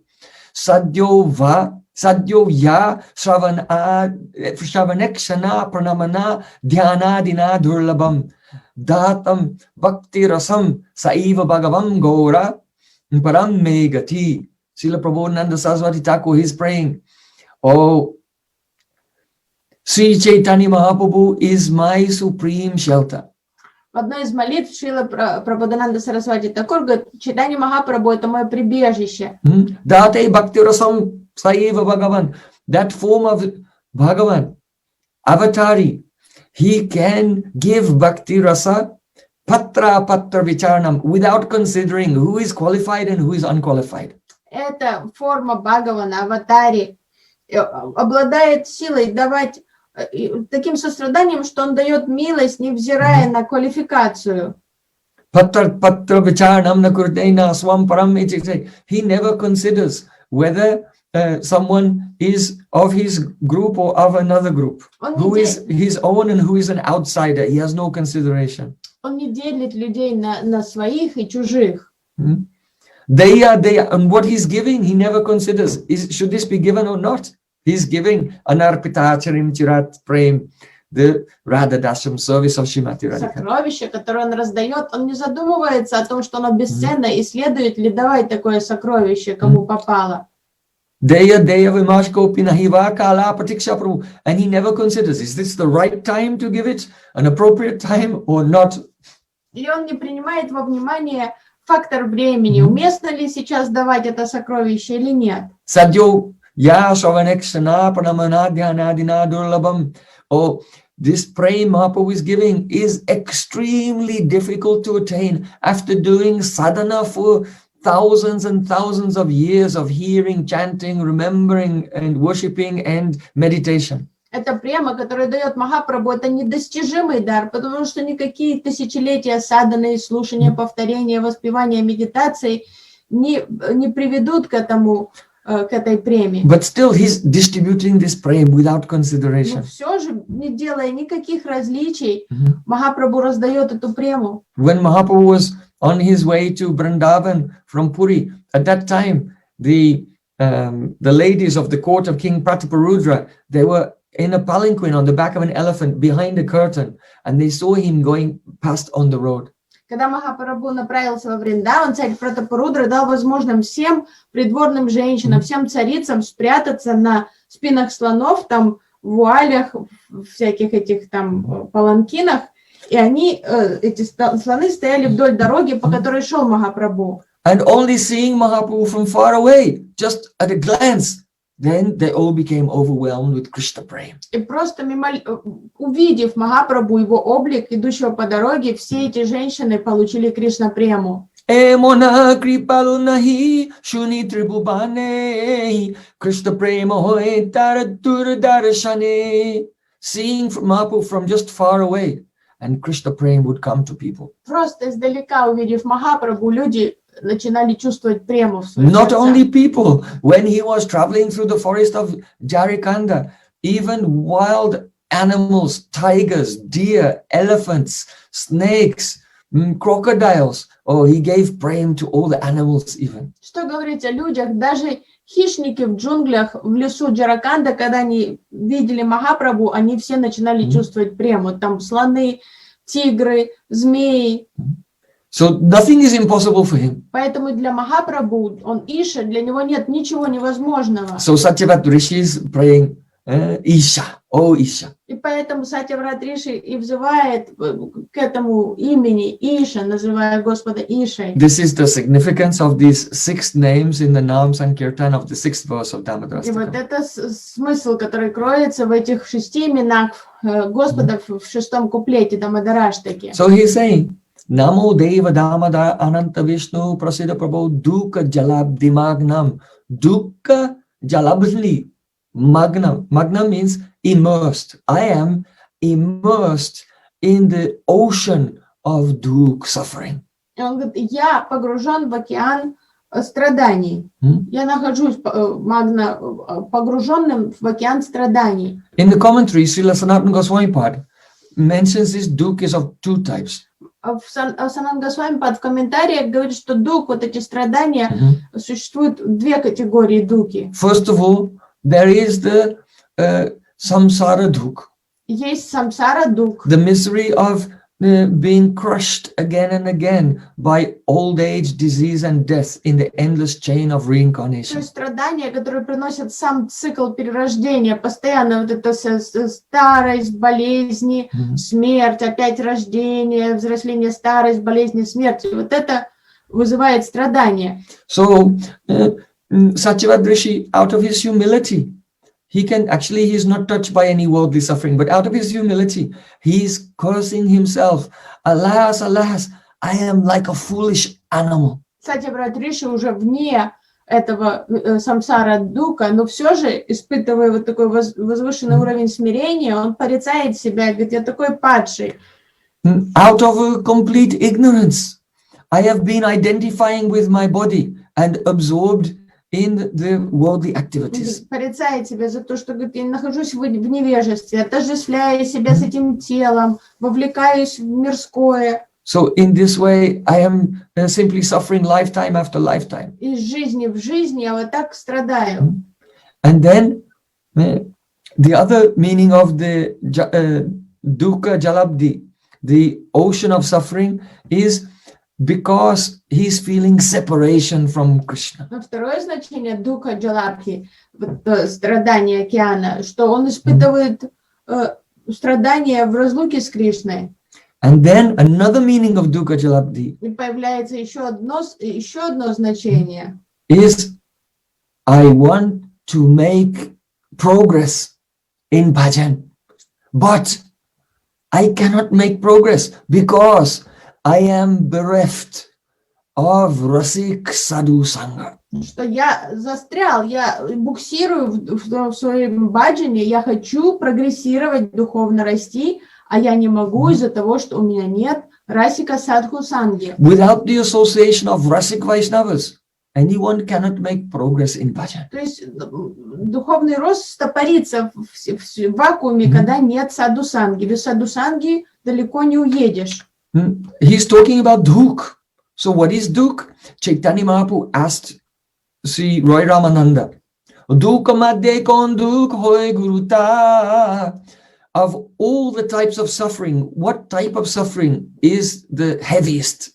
Sadyo ya shravanekshana pranamana dhyanadina durlabam. Datam bhakti rasam saiva bhagavam gora param me gati. Srila Prabodhananda Saraswati Thakur, he's praying, oh, Sri Chaitanya Mahaprabhu is my supreme shelter. В одной из молитв Шрила Прабодхананда Сарасвати Такур говорит: Чайтанья Махапрабху — это мое прибежище. Date Bhakti Rasam Saiva Bhagavan, that form of Bhagavan, avatari, he can give Bhakti Rasa patra vicharnam without considering who is qualified and who is unqualified. Эта форма Бхагавана, аватари, обладает силой давать таким состраданием, что он дает милость, невзирая на квалификацию. Patra vicharnam na kurtena swam param. He never considers whether someone is of his group or of another group, who is his own and who is an outsider. He has no consideration. Он не делит людей на своих и чужих. They are, and what he's giving, he never considers. Should this be given or not? He's giving anarpitacharim chirat prem, the Radha Dasham service of Shrimati Radhika. Сокровище, которое он раздает, он не задумывается о том, что оно бесценно, и следует ли давать такое сокровище, кому попало. And he never considers, is this the right time to give it, an appropriate time or not? И он не принимает во внимание фактор времени, уместно ли сейчас давать это сокровище или нет. Sadyo ya shravanekshana pranamana dhyanadina durlabam. Oh, this prem Mahaprabhu is giving is extremely difficult to attain after doing sadhana for thousands and thousands of years of hearing, chanting, remembering and worshipping and meditation. Это према, которую дает Махапрабху, это недостижимый дар, потому что никакие тысячелетия садханы, слушания, повторения, воспевания, медитации не приведут к этому, к этой преме. But still he's distributing this prem without consideration. Но все же, не делая никаких различий, Махапрабху раздает эту прему. When Mahaprabhu was on his way to Vrindavan from Puri, at that time the ladies of the court of King Prataparudra, they were in a palanquin on the back of an elephant behind a curtain, and they saw him going past on the road. Когда Махапрабху направился во Вриндаван, царь Пратапарудра дал возможным всем придворным женщинам, всем царицам спрятаться на спинах слонов, там в вуалях, всяких этих там паланкинах, и они, эти слоны, стояли вдоль дороги, по которой шел Махапрабху. And only seeing Mahaprabhu from far away, just at a glance, then they all became overwhelmed with Krishna prem. И просто увидев Махапрабху, его облик, идущего по дороге, все эти женщины получили Кришна прему. Emona kripalu nahi shuni tribhubane Krishna prema hoye taradur darshane. Seeing Mahaprabhu from just far away, and Krishna prem would come to people. Просто издалека увидев Махапрабху, люди начинали чувствовать прему в своих Not сердцах. only people, when he was traveling through the forest of Jarikanda, even wild animals, tigers, deer, elephants, snakes, crocodiles, oh, he gave prem to all the animals even. Что говорить о людях, даже хищники в джунглях, в лесу Джараканда, когда они видели Махапрабху, они все начинали чувствовать прему. Там слоны, тигры, змеи. So nothing is impossible for him. Поэтому для Махапрабху, он Иша, для него нет ничего невозможного. So Satyavat Rishi is praying, Isha, oh Isha. И поэтому Сатьяврат Риши и взывает к этому имени Иша, называя Господа Ишей. This is the significance of these 6 names in the Nam Sankirtan of the 6th verse of И вот Damodarashtakam. это смысл, который кроется в этих 6 именах Господа в 6-м куплете Дамодараштаки. So he's saying, Namo Deva Damodara Ananta Vishnu Prasiddha Prabhu Dukkha Jalabdi Magnam. Dukkha Jalabdi Magnam. Magnam means immersed. I am immersed in the ocean of dukkha, suffering. И он говорит, я погружен в океан страданий. Я нахожусь погруженным в океан страданий. In the commentary, Srila Sanatana Goswami Pad mentions this dukkha is of two types. Санат Госвами в комментариях говорит, что дух, вот эти страдания, существуют две категории духи. First of all, there is the samsara dukh. Есть самсара дух. The misery of being crushed again and again by old age, disease and death in the endless chain of То reincarnation. есть страдания, которые приносят сам цикл перерождения, постоянно вот это старость, болезни, смерть, опять рождение, взросление, старость, болезни, смерть. Вот это вызывает страдания. So, Satyavadrishi, out of his humility, he's not touched by any worldly suffering, but out of his humility, he's cursing himself. Alas, alas, I am like a foolish animal. Сатьявратриши уже вне этого самсара духа, но все же, испытывая вот такой возвышенный уровень смирения, он порицает себя и говорит, я такой падший. Out of a complete ignorance, I have been identifying with my body and absorbed in the worldly activities. Порицает себя за то, что говорит, я нахожусь в невежестве, отождествляя себя с этим телом, вовлекаюсь в мирское. So in this way, I am simply suffering lifetime after lifetime. Из жизни в жизнь я вот так страдаю. And then the other meaning of the dukkha jalabdi, the ocean of suffering, is because he's feeling separation from Krishna. Но второе значение духа джалабхи, страдания океана, что он испытывает страдания в разлуке с Кришной. And then another meaning of dukkha jalabdi И появляется еще одно значение. is I want to make progress in bhajan, but I cannot make progress because I am bereft of rasik sadhu sangha. Что я застрял, я буксирую в своем баджане, я хочу прогрессировать, духовно расти, а я не могу из-за того, что у меня нет расика садху санги. Without the association of rasik Vaishnavas, anyone cannot make progress in bhajan. То есть духовный рост стопорится в вакууме, когда нет саду санги. Без саду санги далеко не уедешь. He's talking about dukh. So what is dukh? Chaitanya Mahaprabhu asked Sri Roy Ramananda, Dukha madhe kon dukh hoy guruta. Of all the types of suffering, what type of suffering is the heaviest?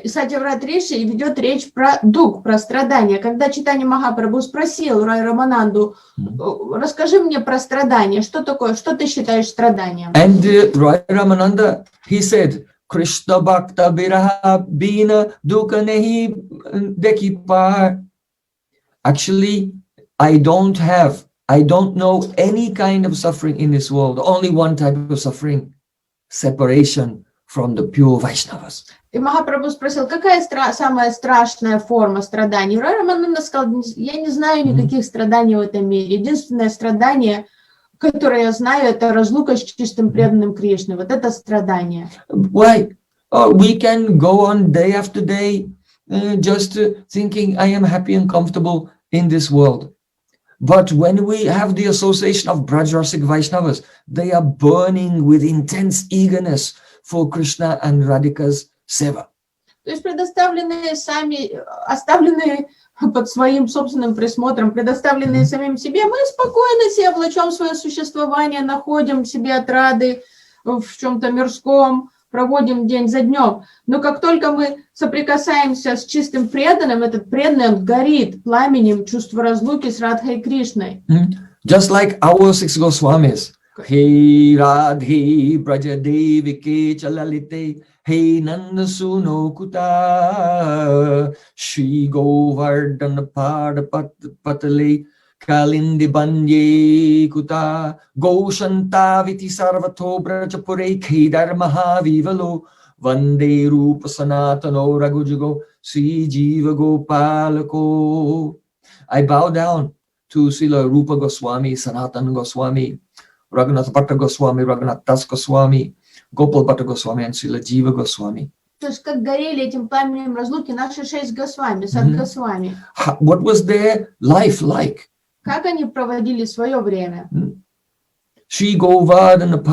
Сатьявратриши ведет речь про дух, про страдания. Когда Чайтанья Махапрабху спросил Рай Рамананду, расскажи мне про страдания, что такое, что ты считаешь страданием? And Rai Ramananda, he said, Krishna bhakta viraha bina dukha nahi dekhi par. Actually, I don't know any kind of suffering in this world. Only one type of suffering, separation from the pure Vaishnavas. И Махапрабху спросил, какая самая страшная форма страданий? Рай Рамананда сказал, я не знаю никаких страданий в этом мире. Единственное страдание, которое я знаю, это разлука с чистым преданным Кришной. Вот это страдание. Why? Oh, we can go on day after day just thinking I am happy and comfortable in this world. But when we have the association of Brajrasic Vaishnavas, they are burning with intense eagerness for Krishna and Radhika's seva. То есть оставленные под своим собственным присмотром, предоставленные самим себе, мы спокойно себе влачем свое существование, находим себе отрады в чем-то мирском, проводим день за днем. Но как только мы соприкасаемся с чистым преданным, этот преданный он горит пламенем чувства разлуки с Радхой Кришной. Just like our six Goswamis. Hey Radhi Braja Devike Chalalite Hey Nanda Suno Kuta Shri Govardhana Pada Patale Kalindi Banye Kuta Goshanta Viti Sarvato Brajapure Kedar Mahavivalo Vande Rupa Sanatano Ragujugo Sri Jiva Gopalako. I bow down to Srila Rupa Goswami, Sanatana Goswami, Raghunath Bhatta Goswami, Raghunath Das Goswami, Gopal Bhatta Goswami, and Srila Jiva Goswami. То есть как горели этим пламенем разлуки наши 6 Госвами, сад Госвами. What was their life like? Как они проводили свое время? Shri Govardhana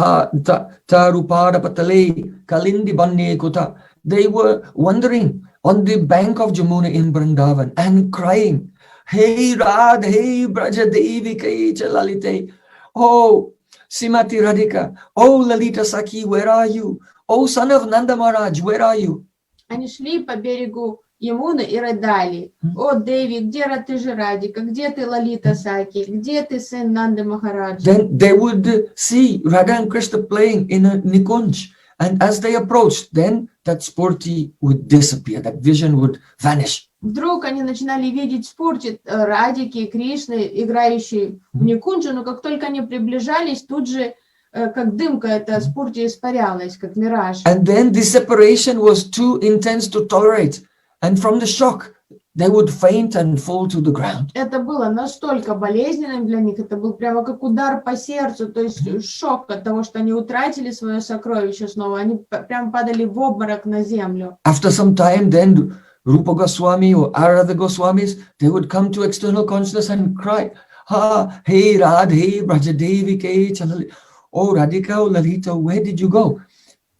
Tarupada Patale Kalindi Banne Kota. They were wandering on the bank of Jamuna in Vrindavan and crying, Hey Radhe Braja Devi Kai Chalalite. Oh, Simati Radhika. Oh, Lalita Saki, where are you? Oh, son of Nanda Maharaj, where are you? Они шли по берегу Ямуны и рыдали. О, Деви, где ты Радика? Где ты, Лалита Саки? Где ты, сын Нанды Махараджа? Then they would see Radha and Krishna playing in a Nikunj. And as they approached, then that spurti would disappear, that vision would vanish. Вдруг они начинали видеть спурти Радики и Кришны, играющие в Никунджу, но как только они приближались, тут же, как дымка, эта спурти испарялась, как мираж. And then the separation was too intense to tolerate. And from the shock, they would faint and fall to the ground. Это было настолько болезненным для них, это был прямо как удар по сердцу, то есть шок от того, что они утратили свое сокровище снова, они прям падали в обморок на землю. After some time, then Rupa Goswami or other Goswamis, they would come to external consciousness and cry, Ha, hey Radhe, Brajadevi, Ke Chanali. Oh, Radhika, oh, Lalita, where did you go?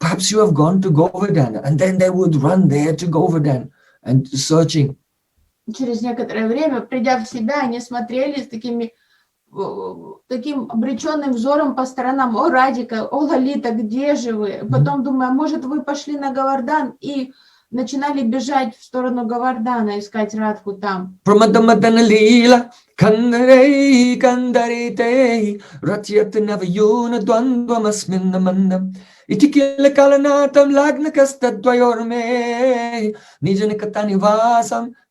Perhaps you have gone to Govardhan. And then they would run there to Govardhan and searching. Через некоторое время, придя в себя, они смотрели с таким обреченным взором по сторонам. О, Радика, о, Лалита, где же вы? Потом думаю, может, вы пошли на Говардан? И начинали бежать в сторону Говардана, искать Радху там. Pramadamadana lila, kandare, kandarete, ratyat navayuna dvandvamasmin namandam, itikila kalanatam lagnakastadvayorme, nijanikatani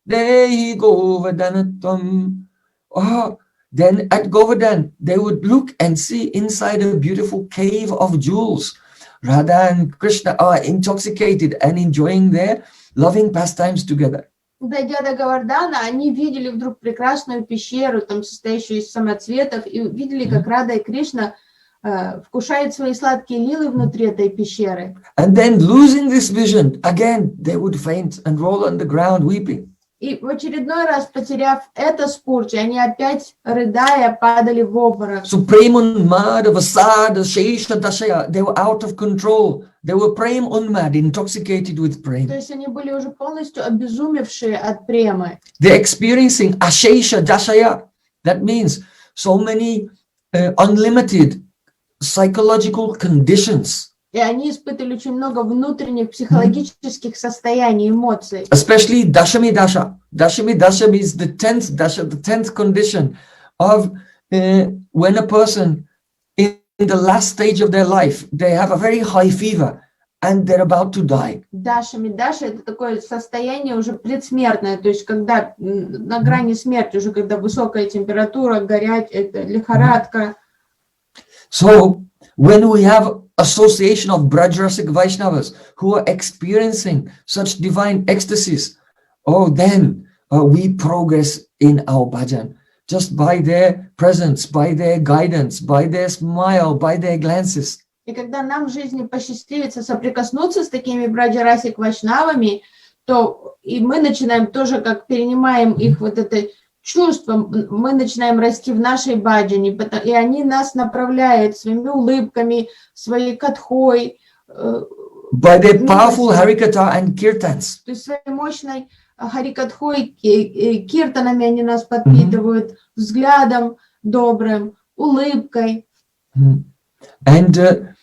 Dehi Govardhanatvam. Oh, then at Govardhan, they would look and see inside a beautiful cave of jewels. Radha and Krishna are intoxicated and enjoying their loving pastimes together. Дойдя до Говардана, они видели вдруг прекрасную пещеру, там состоящую из самоцветов, и видели, как Рада и Кришна вкушают свои сладкие лилы внутри этой пещеры. And then losing this vision, again, they would faint and roll on the ground weeping. И в очередной раз, потеряв это спурчи, они опять, рыдая, падали в обморок. So Prem Unmad, Vasad, Shesha, Dashaya, they were out of control. They were Prem Unmad, intoxicated with То Prem. есть они были уже полностью обезумевшие от премы. They're experiencing Ashesha, Dashaya. That means so many unlimited psychological conditions. И они испытывали очень много внутренних психологических состояний, эмоций. Especially Dashami Dasha. Dashami Dasha means the 10th Dasha, the 10th condition of when a person in the last stage of their life, they have a very high fever and they're about to die. Даша это такое состояние уже предсмертное, то есть когда на грани смерти, уже когда высокая температура, горять, это лихорадка. So when we have association of Brajrasic Vaishnavas who are experiencing such divine ecstasies, oh, then we progress in our bhajan just by their presence, by their guidance, by their smile, by their glances. И когда нам в жизни посчастливится соприкоснуться с такими браджарасик вайшнавами, то и мы начинаем тоже, как перенимаем их вот это чувство, мы начинаем расти в нашей баджане, и они нас направляют своими улыбками, своей катхой. By their powerful harikatha and kirtans. То есть своей мощной харикатхой, киртанами они нас подпитывают, взглядом добрым, улыбкой. And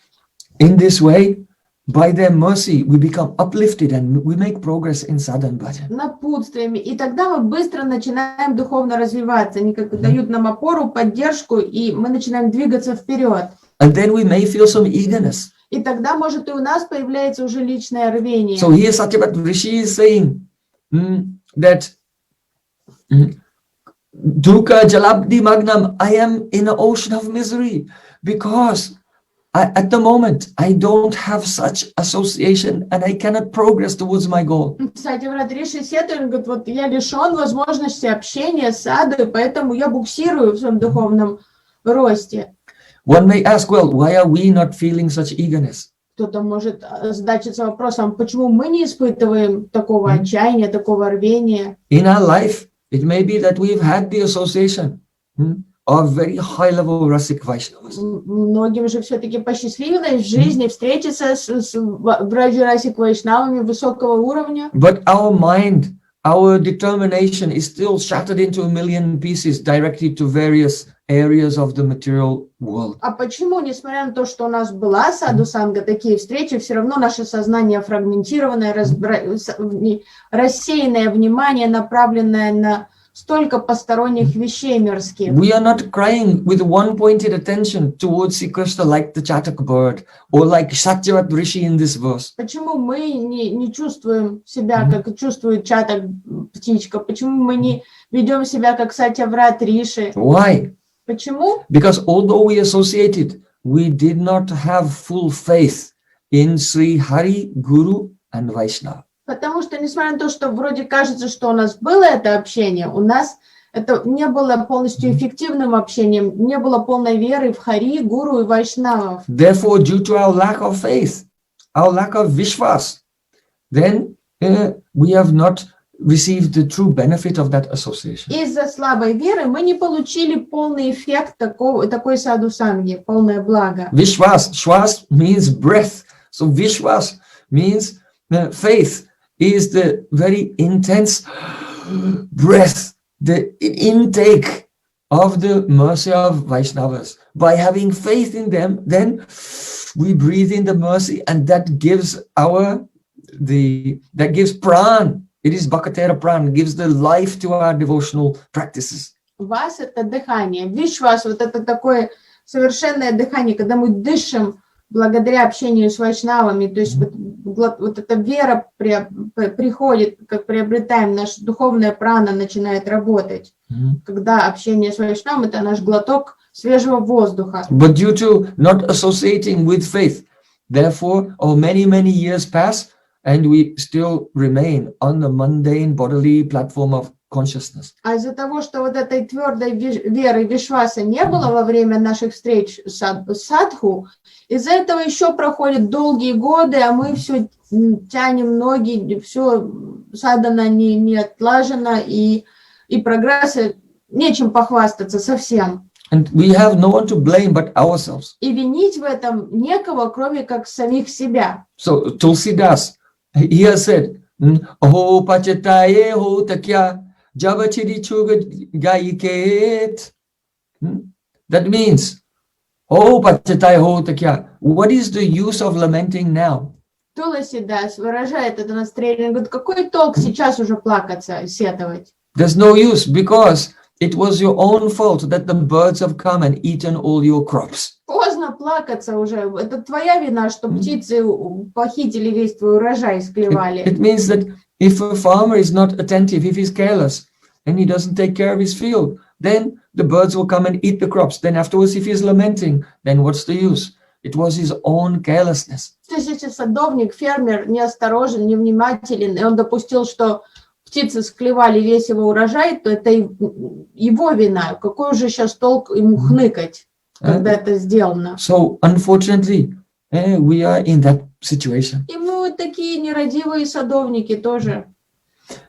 in this way, by their mercy, we become uplifted and we make progress in sadhana bhajan. Напутствиями. И тогда мы быстро начинаем духовно развиваться. Они как дают нам опору, поддержку, и мы начинаем двигаться вперед. And then we may feel some eagerness. И тогда, может, и у нас появляется уже личное рвение. So here Satyavat Rishi is saying that Dukkha Jalabdi Magnam, I am in an ocean of misery because at the moment I don't have such association and I cannot progress towards my goal. Кстати, брат Риши Сету, он говорит, вот я лишен возможности общения с садой, поэтому я буксирую в своем духовном росте. One may ask, well, why are we not feeling such eagerness? Кто-то может задачиться вопросом, почему мы не испытываем такого отчаяния, такого рвения. In our life, it may be that we've had the association of very high-level Rasik Vaishnavas. Многим же все-таки посчастливилось в жизни встретиться с Браджа-расик вайшнавами высокого уровня. But our mind, our determination is still shattered into a million pieces, directed to various areas of the material world. А почему, несмотря на то, что у нас была саду-санга, такие встречи, все равно наше сознание фрагментированное, рассеянное внимание, направленное на столько посторонних вещей мирских? We are not crying with one-pointed attention towards Sri Krishna like the Chatak bird or like Satyavat Rishi in this verse. Почему мы не чувствуем себя, как чувствует чатак птичка? Почему мы не ведем себя, как Сатяврат Риши? Why? Почему? Because although we associated, we did not have full faith in Sri Hari, Guru and Vaishnava. Потому что, несмотря на то, что вроде кажется, что у нас было это общение, у нас это не было полностью эффективным общением, не было полной веры в Хари, Гуру и Вайшнавов. Therefore, due to our lack of faith, our lack of vishwas, then we have not received the true benefit of that association. Из-за слабой веры мы не получили полный эффект такой саду-санги, полное благо. Vishwas, shwas means breath. So vishwas means faith is the very intense breath, the intake of the mercy of Vaishnavas. By having faith in them, then we breathe in the mercy, and that gives pran. It is Bhakatera Pran, gives the life to our devotional practices. Вас это дыхание, вишвас, вот это такое совершенное дыхание, когда мы дышим благодаря общению с вайшнавами, то есть вот эта вера приходит, как приобретаем, наша духовная прана начинает работать. Когда общение с вайшнавом — это наш глоток свежего воздуха. But due to not associating with faith, therefore, many years pass, and we still remain on the mundane bodily platform of consciousness. А из-за того, что вот этой твердой веры вишваса не было во время наших встреч с садху, из-за этого еще проходят долгие годы, а мы все тянем ноги, все садана не отлажено, и прогресса нечем похвастаться совсем. And we have no one to blame but ourselves. И винить в этом некого, кроме как самих себя. So Tulsidas, he has said, "Ho pachataye ho takya jabachiri chuga gaiket." That means, "Oh pachataye ho takya." What is the use of lamenting now? Туласидас выражает это настроение. Говорит, какой толк сейчас уже плакаться, сетовать? There's no use, because it was your own fault that the birds have come and eaten all your crops. Поздно плакаться уже. Это твоя вина, что птицы похитили весь твой урожай, склевали. It means that if a farmer is not attentive, if he's careless, and he doesn't take care of his field, then the birds will come and eat the crops. Then afterwards, if he's lamenting, then what's the use? It was his own carelessness. То есть, если садовник, фермер неосторожен, невнимателен, и он допустил, что птицы склевали весь его урожай, то это его вина. Какой уже сейчас толк ему хныкать, когда это сделано? So, unfortunately, we are in that situation. И мы вот такие нерадивые садовники тоже.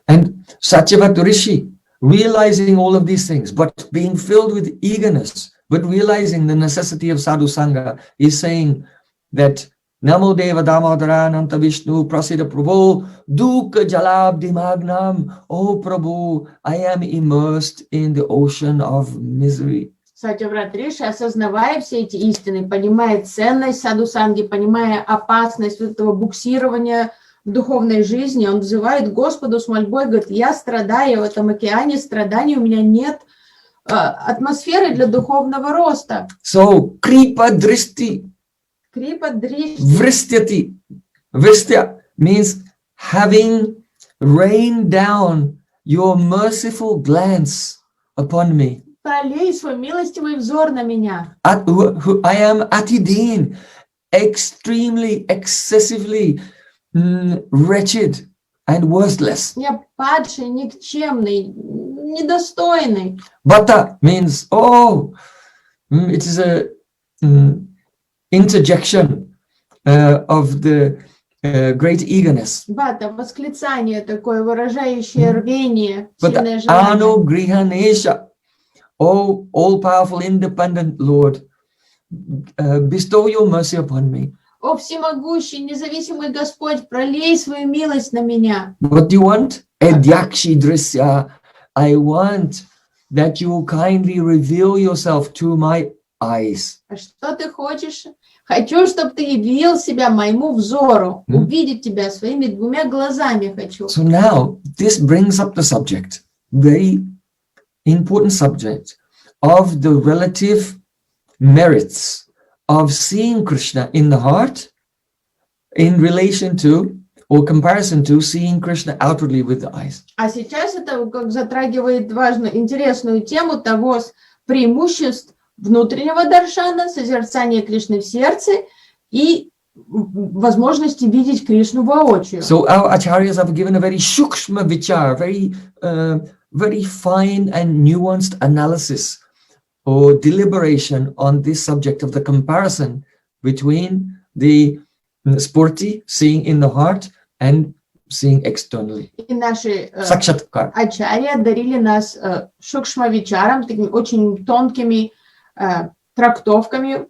And Satyavat Rishi, realizing all of these things, but being filled with eagerness, but realizing the necessity of sadhu sangha, is saying that Namo Deva Damodarashtakam Vishnu Prasida Prabhu Dukha Jalabdi Magnam. Oh Prabhu, I am immersed in the ocean of misery. Сатяврат Риши, осознавая все эти истины, понимая ценность саду-санги, понимая опасность этого буксирования в духовной жизни, он взывает Господу с мольбой, говорит, я страдаю в этом океане страданий, у меня нет атмосферы для духовного роста. So, Kripa Drishti. Kripa Drishti. Vristyati. Vristya means having rained down your merciful glance upon me. Пролей свой милостивый взор на меня. I am atidin, extremely, excessively wretched and worthless. Я падший, никчемный, недостойный. Bhata means, it is a interjection of the great eagerness. Бхата, восклицание такое, выражающее рвение, But сильное желание. Anugrihanesha, O all-powerful, independent Lord, bestow your mercy upon me. О, всемогущий, независимый Господь, пролей свою милость на меня. What do you want? Edyakshi drisya. I want that you kindly reveal yourself to my eyes. А что ты хочешь? Хочу, чтобы ты явил себя моему взору. Увидеть тебя своими двумя глазами хочу. So now this brings up the subject, very important subject, of the relative merits of seeing Krishna in the heart in relation to or comparison to seeing Krishna outwardly with the eyes. А сейчас это как затрагивает важную, интересную тему того преимуществ внутреннего даршана, созерцания Кришны в сердце и возможности видеть Кришну воочию. So our acharyas have given a very shukshma vichar, very fine and nuanced analysis or deliberation on this subject of the comparison between the spurti, seeing in the heart, and seeing externally. И наши Sakshatkar. ачарья дарили нас шукшма-вичаром, такими очень тонкими трактовками,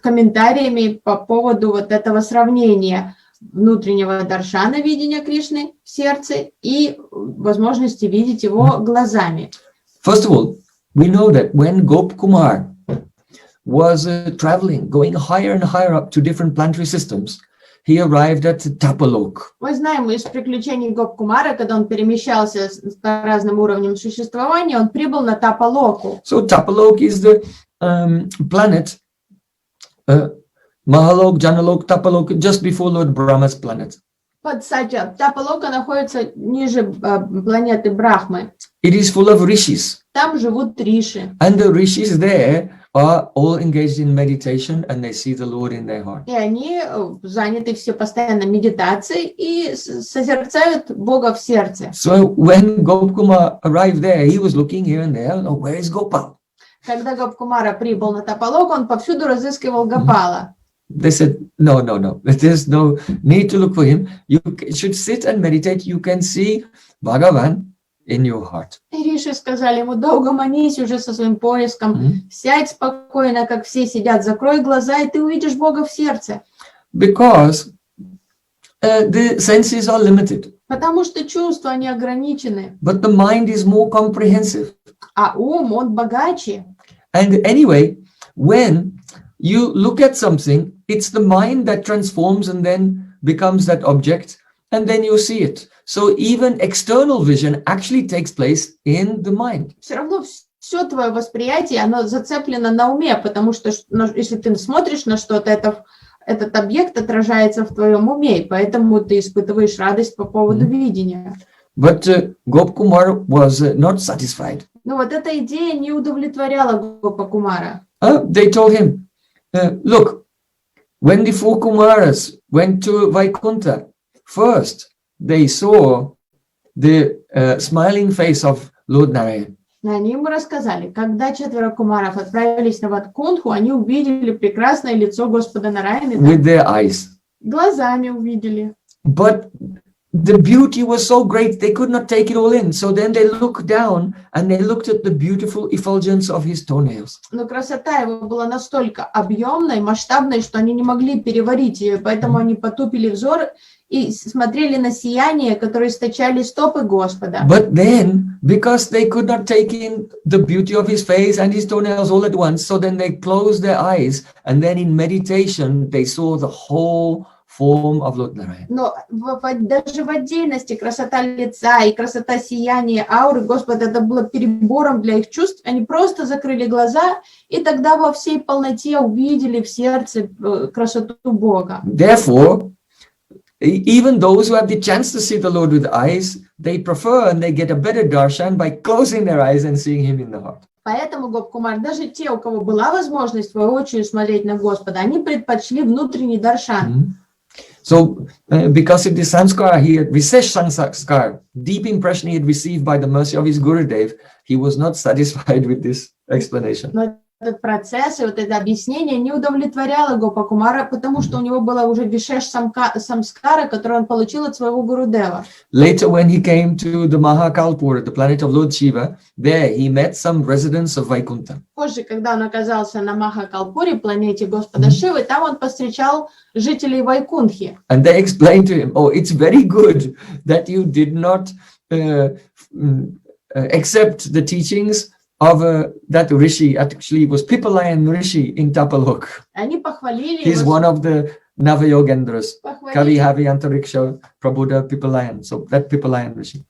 комментариями по поводу вот этого сравнения внутреннего даршана, видения Кришны в сердце и возможности видеть его глазами. First of all, we know that when Gop Kumar was traveling, going higher and higher up to different planetary systems, he arrived at Tapalok. Мы знаем из приключений Гоп-Кумара, когда он перемещался по разным уровням существования, он прибыл на Тапалоку. So Tapalok is the planet, Mahalok, Janalok, Tapalok, just before Lord Brahma's planet. Под Сатья, Тапалока находится ниже планеты Брахмы. It is full of rishis. Там живут риши. And the rishis there are all engaged in meditation and they see the Lord in their heart. И они заняты все постоянно медитацией и созерцают Бога в сердце. So when Gopkumar arrived there, he was looking here and there. Oh, where is Gopal? Когда Гоп-Кумара прибыл на Тапалок, он повсюду разыскивал Гопала. They said, no. There's no need to look for him. You should sit and meditate. You can see Bhagavan in your heart. И риши сказали ему, да угомонись уже со своим поиском, сядь спокойно, как все сидят, закрой глаза, и ты увидишь Бога в сердце. Because the senses are limited. Потому что чувства, они ограничены, But the mind is more comprehensive. а ум, он богаче. And anyway, when you look at something, it's the mind that transforms and then becomes that object, and then you see it. So even external vision actually takes place in the mind. Все равно все твое восприятие, оно зацеплено на уме, потому что если ты смотришь на что-то, этот объект отражается в твоем уме, и поэтому ты испытываешь радость по поводу видения. But Gopkumar was not satisfied. Но вот эта идея не удовлетворяла Гопа-Кумара. They told him, look, when the four Kumaras went to Vaikuntha, first they saw the smiling face of Lord Narayan. Они ему рассказали, когда 4 кумаров отправились на Вайкунтху, они увидели прекрасное лицо Господа Нараяны. With their eyes. Глазами увидели. But the beauty was so great, they could not take it all in. So then they looked down and they looked at the beautiful effulgence of his toenails. Но красота его была настолько объемной, масштабной, что они не могли переварить ее, поэтому они потупили взор и смотрели на сияние, которое источали стопы Господа. But then, because they could not take in the beauty of his face and his toenails all at once, so then they closed their eyes, and then in meditation they saw the whole form of Lord Narayan. Но даже в отдельности красота лица и красота сияния ауры Господа, это было перебором для их чувств. Они просто закрыли глаза, и тогда во всей полноте увидели в сердце красоту Бога. Therefore, even those who have the chance to see the Lord with eyes, they prefer and they get a better darshan by closing their eyes and seeing him in the heart. Поэтому, Гоп-Кумар, даже те, у кого была возможность воочию смотреть на Господа, они предпочли внутренний даршан. So, because of the sanskar, he had Visesh sanskar, deep impression he had received by the mercy of his Gurudev, he was not satisfied with this explanation. Но этот процесс и вот это объяснение не удовлетворяло Гопакумара, потому что у него было уже вишеш самскара, который он получил от своего Гурудева. Later, when he came to the Mahakalpur, the planet of Lord Shiva, there he met some residents of Vaikuntha. Позже, когда он оказался на Махакалпуре, планете Господа Шивы, там он повстречал жителей Вайкунтхи. And they explained to him, oh, it's very good that you did not accept the teachings of that Rishi. Actually, was Pipalayan Rishi in Tapalok. Они похвалили He's его, one of the Navayogendras, Kavi похвалили, Havi Antariksha Prabhuda Pipalayan. So that Pipalayan Rishi.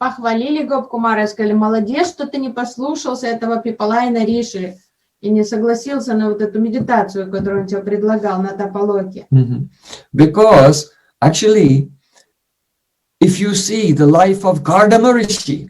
похвалили Гопкумара и сказали, молодец, что ты не послушался этого Пипалайна Риши и не согласился на вот эту медитацию, которую он тебе предлагал на Тапалоке. Because actually, if you see the life of Kardama Rishi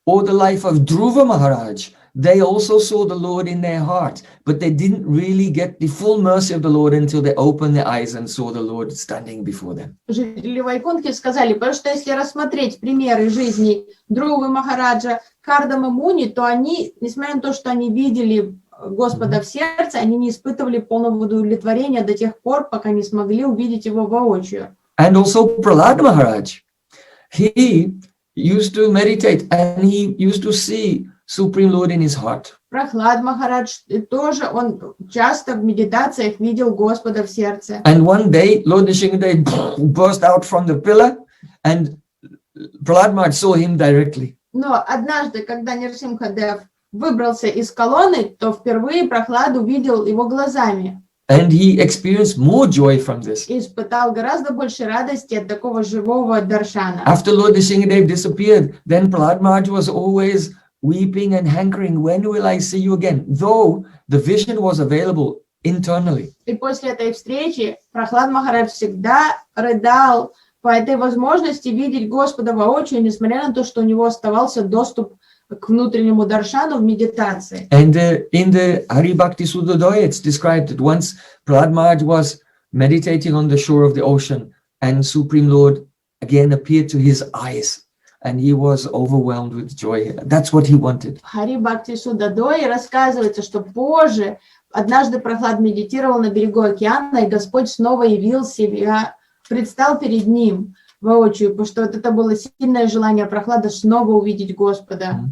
or the life of Dhruva Maharaj, they also saw the Lord in their heart, but they didn't really get the full mercy of the Lord until they opened their eyes and saw the Lord standing before them. Жители Вайкунтхи сказали, потому что если рассмотреть примеры жизни Друвы Махараджа, Кардамы Муни, то они, несмотря на то, что они видели Господа в сердце, они не испытывали полного удовлетворения до тех пор, пока не смогли увидеть его воочию. And also Prahlad Maharaj, he used to meditate and he used to see Supreme Lord in his heart. Прахлад Махарадж тоже, он часто в медитациях видел Господа в сердце. And one day, Lord Nrsimhadev burst out from the pillar and Prahlad Maharaj saw him directly. Но однажды, когда Нрсимхадев выбрался из колонны, то впервые Прахлад увидел его глазами. And he experienced more joy from this. И испытал гораздо больше радости от такого живого даршана. After Lord Nrsimhadev disappeared, then Prahlad Maharaj was always weeping and hankering, when will I see you again? Though the vision was available internally. И после этой встречи Прахлад Махарадж всегда рыдал по этой возможности видеть Господа воочию, несмотря на то, что у него оставался доступ к внутреннему даршану в медитации. And in the Hari Bhakti Suddhodaya, it's described that once Prahlad Maharaj was meditating on the shore of the ocean, and Supreme Lord again appeared to his eyes, and he was overwhelmed with joy. That's what he wanted. В Хари Бхакти Суддхадое рассказывается, что позже однажды Прахлад медитировал на берегу океана, и Господь снова явил себя, предстал перед ним воочию, потому что вот это было сильное желание Прахлада снова увидеть Господа.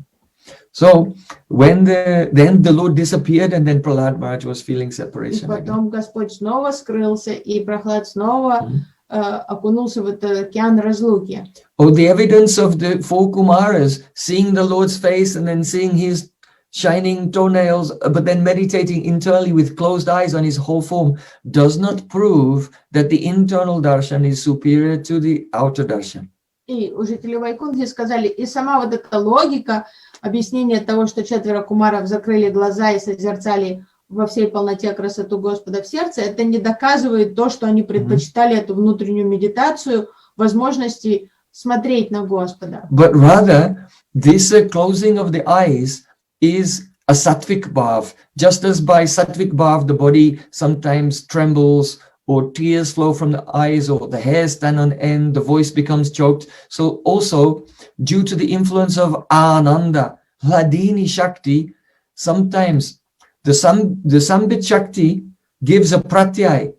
So when then the Lord disappeared, and then Prahlad Maharaj was feeling И separation again. потом Господь снова скрылся, и Прахлад снова окунулся в этот океан разлуки. Oh, the evidence of the four Kumaras seeing the Lord's face and then seeing his shining toenails, but then meditating internally with closed eyes on his whole form does not prove that the internal darshan is superior to the outer darshan. И у жителей Вайкунтхи сказали, и сама вот эта логика объяснения того, что 4 кумаров закрыли глаза и созерцали во всей полноте красоту Господа в сердце, это не доказывает то, что они предпочитали эту внутреннюю медитацию, возможности смотреть на Господа. But rather, this closing of the eyes is a sattvic bhav. Just as by sattvic bhav, the body sometimes trembles, or tears flow from the eyes, or the hair stand on end, the voice becomes choked. So also, due to the influence of Ananda, Hladini Shakti, sometimes the Sambit Shakti gives a pratyay.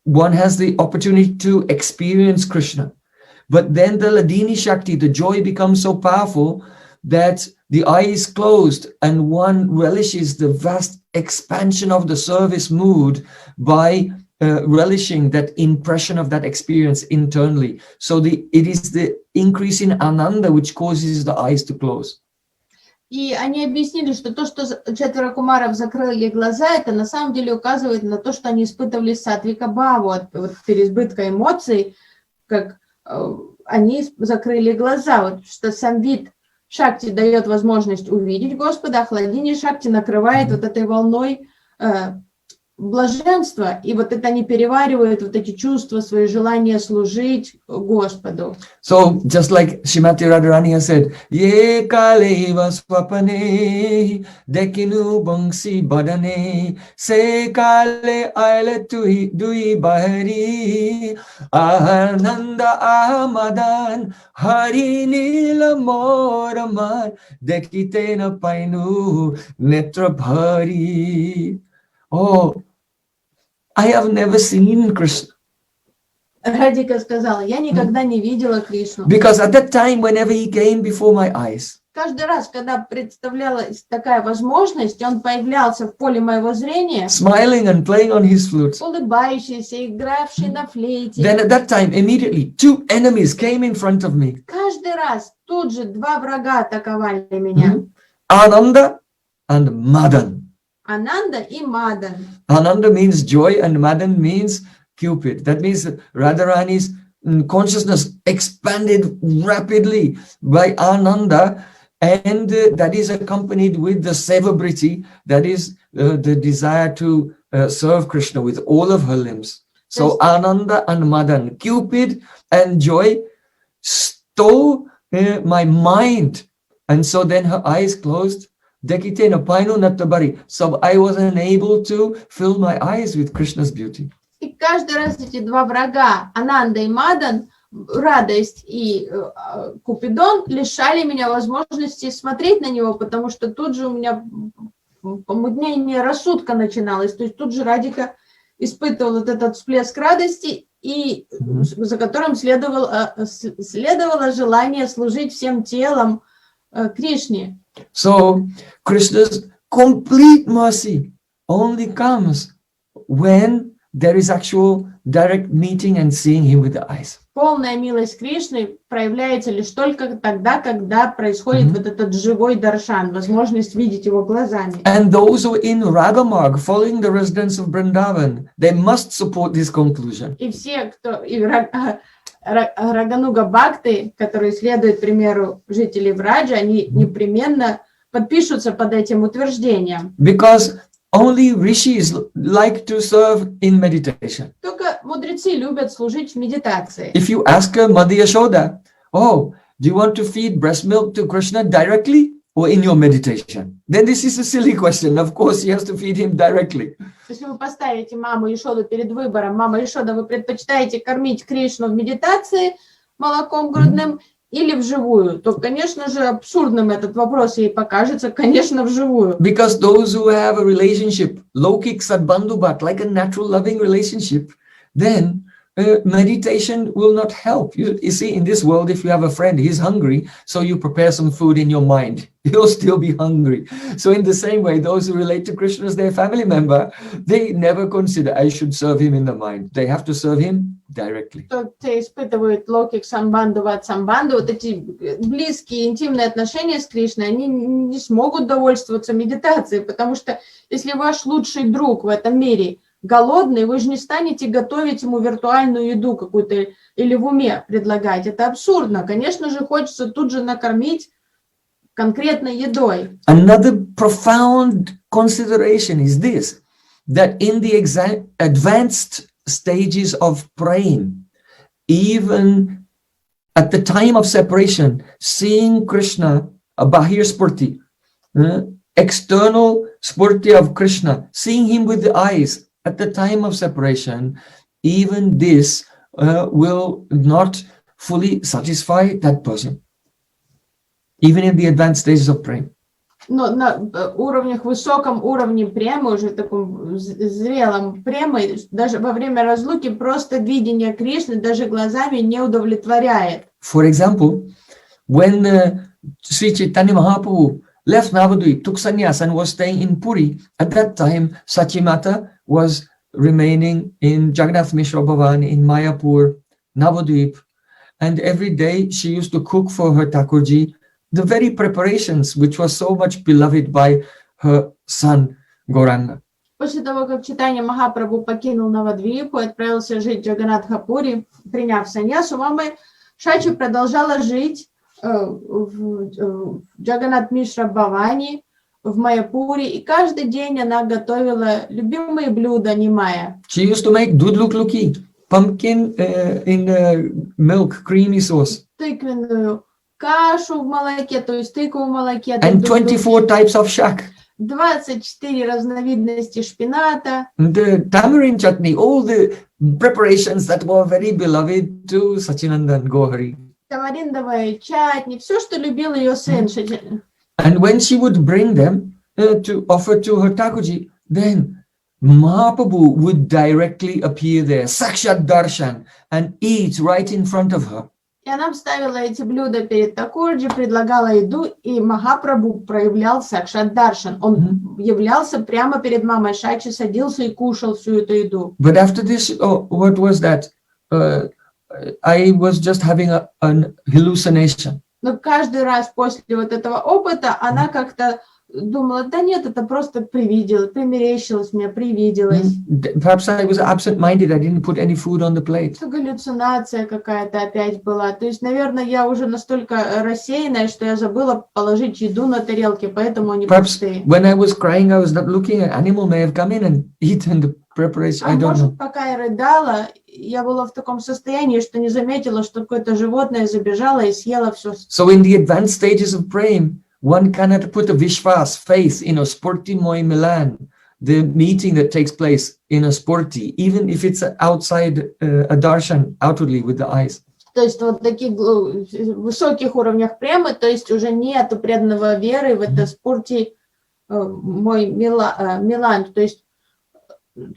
One has the opportunity to experience Krishna. But then the Hladini Shakti, the joy becomes so powerful that the eye is closed and one relishes the vast expansion of the service mood by relishing that impression of that experience internally. So it is the increase in Ananda which causes the eyes to close. И они объяснили, что то, что 4 кумаров закрыли глаза, это на самом деле указывает на то, что они испытывали сатвика бхаву, от переизбытка эмоций, как они закрыли глаза, вот, что сам вид Шакти дает возможность увидеть Господа, а Хладини Шакти накрывает вот этой волной блаженство, и вот это они переваривают вот эти чувства, свои желания служить Господу. So just like Srimati Radharani has said, Ye kaleva swapane dekinu bangsi badane se kale aile tui dui bahari ananda ahmadan hari nila moraman dekite na painu netra bhari. Oh, I have never seen Krishna. Радика сказала, я никогда не видела Кришну. Because at that time, whenever he came before my eyes, Каждый раз, когда представлялась такая возможность, он появлялся в поле моего зрения, smiling and playing on his flute, улыбающийся, игравший на флейте. then at that time, immediately, two enemies came in front of me. Каждый раз тут же два врага атаковали меня. Ananda and Madan. Ананда и Мадан. Ananda means joy and Madan means Cupid. That means that Radharani's consciousness expanded rapidly by Ananda, and that is accompanied with the sevabriti, that is the desire to serve Krishna with all of her limbs. So Ananda and Madan, Cupid and joy, stole my mind, and so then her eyes closed. Dekite na painu nattabari. So I was unable to fill my eyes with Krishna's beauty. И каждый раз эти два врага, Ананда и Мадан, радость и Купидон, лишали меня возможности смотреть на него, потому что тут же у меня помутнение рассудка начиналось. То есть тут же Радика испытывал вот этот всплеск радости, и за которым следовало желание служить всем телом Кришне. So Krishna's complete mercy only comes when there is actual direct meeting and seeing him with the eyes. Полная милость Кришны проявляется лишь только тогда, когда происходит вот этот живой даршан, возможность видеть его глазами. And those who are in Ragamarg, following the residents of Vrindavan, they must support this conclusion. И все, кто и Рагануга Бхакты, которые следуют примеру жителей Враджи, они непременно подпишутся под этим утверждением. Because only rishis like to serve in meditation. Только мудрецы любят служить в медитации. If you ask Mother Yashoda, oh, do you want to feed breast milk to Krishna directly or in your meditation? Then this is a silly question. Of course, he has to feed him directly. Если вы поставите маму Ешоду перед выбором, мама Ешода, вы предпочитаете кормить Кришну в медитации молоком грудным или вживую, то, конечно же, абсурдным этот вопрос ей покажется, конечно, вживую. Because those who have a relationship, lokik sadbandhubat, like a natural loving relationship, then meditation will not help. You see, in this world, if you have a friend, he's hungry, so you prepare some food in your mind. He'll still be hungry. So in the same way, those who relate to Krishna as their family member, they never consider, I should serve him in the mind. They have to serve him directly. Кто-то испытывает локик самбанду, ват самбанду, вот эти близкие, интимные отношения с Кришной, они не смогут довольствоваться медитацией, потому что если ваш лучший друг в этом мире голодный, вы же не станете готовить ему виртуальную еду какую-то или в уме предлагать. Это абсурдно. Конечно же, хочется тут же накормить конкретной едой. Another profound consideration is this, that in the advanced stages of praying, even at the time of separation, seeing Krishna, a bahir spurti, external spurti of Krishna, seeing him with the eyes, at the time of separation, even this will not fully satisfy that person, even in the advanced stages of praying. Но на уровнях, высоком уровне премы, уже таком зрелом премы, даже во время разлуки просто видение Кришны даже глазами не удовлетворяет. For example, when Sri Chaitanya Mahaprabhu left Navadvip, took sannyas and was staying in Puri, at that time Sachimata was remaining in Jagannath Mishra Bhavan in Mayapur, Navadvip, and every day she used to cook for her Thakurji the very preparations which was so much beloved by her son Gauranga. После того, как Чайтанья Махапрабху покинул Навадвипу и отправился жить в Джаганнатхапури, приняв саньясу, мама Шачи продолжала жить в Джаганнат Мишра Бхавани, в Майяпуре, и каждый день она готовила любимые блюда Нимая. She used to make dudluk-luki, pumpkin in milk, creamy sauce, Тыквенную кашу в молоке, то есть тыкву в молоке. and 24 types of shak, 24 разновидности шпината. and the tamarind chutney, all the preparations that were very beloved to Sachinandan Gohari. Тамариндовая чатни, все, что любил ее сын. And when she would bring them to offer to her Thakurji, then Mahaprabhu would directly appear there, Sakshat Darshan, and eat right in front of her. И она ставила эти блюда перед Такурджи, предлагала еду, и Махапрабху проявлял Сакшат Даршан. Он являлся прямо перед мамой Шачи, садился и кушал всю эту еду. But after this, what was that? I was just having an hallucination. Но каждый раз после вот этого опыта она как-то думала, да нет, это просто привиделось, примерещилось мне, привиделось. Perhaps I was absent-minded. I didn't put any food on the plate. Галлюцинация какая-то опять была. То есть, наверное, я уже настолько рассеянная, что я забыла положить еду на тарелки, поэтому они пустые. When I was crying, I was not looking. An animal may have come in and eaten the preparation. I don't know. Может, пока я рыдала, я была в таком состоянии, что не заметила, что какое-то животное забежало и съело все. So in the advanced stages of praying, one cannot put a vishwas, faith, in a sporty moi Milan, the meeting that takes place in a sporty, even if it's outside a darshan, outwardly with the eyes. То есть вот таких высоких уровнях премы, то есть уже нету преданного веры в это спорти мой Милан, то есть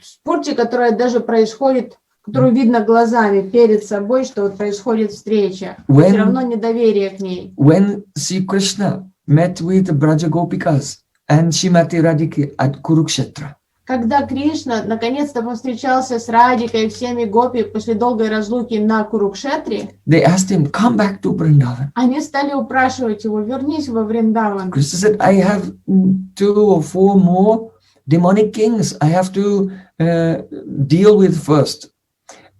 спорте, которая даже происходит, которую видно глазами перед собой, что вот происходит встреча, все равно недоверие к ней. When Sri Krishna met with Braja Gopikas and Shrimati Radhika at Kurukshetra, когда Кришна наконец-то повстречался с Радикой и всеми гопи после долгой разлуки на Курукшетре, they asked him, come back to Vrindavan. они стали упрашивать его, вернись во Вриндаван. Krishna said, I have 2 or 4 more demonic kings I have to deal with first,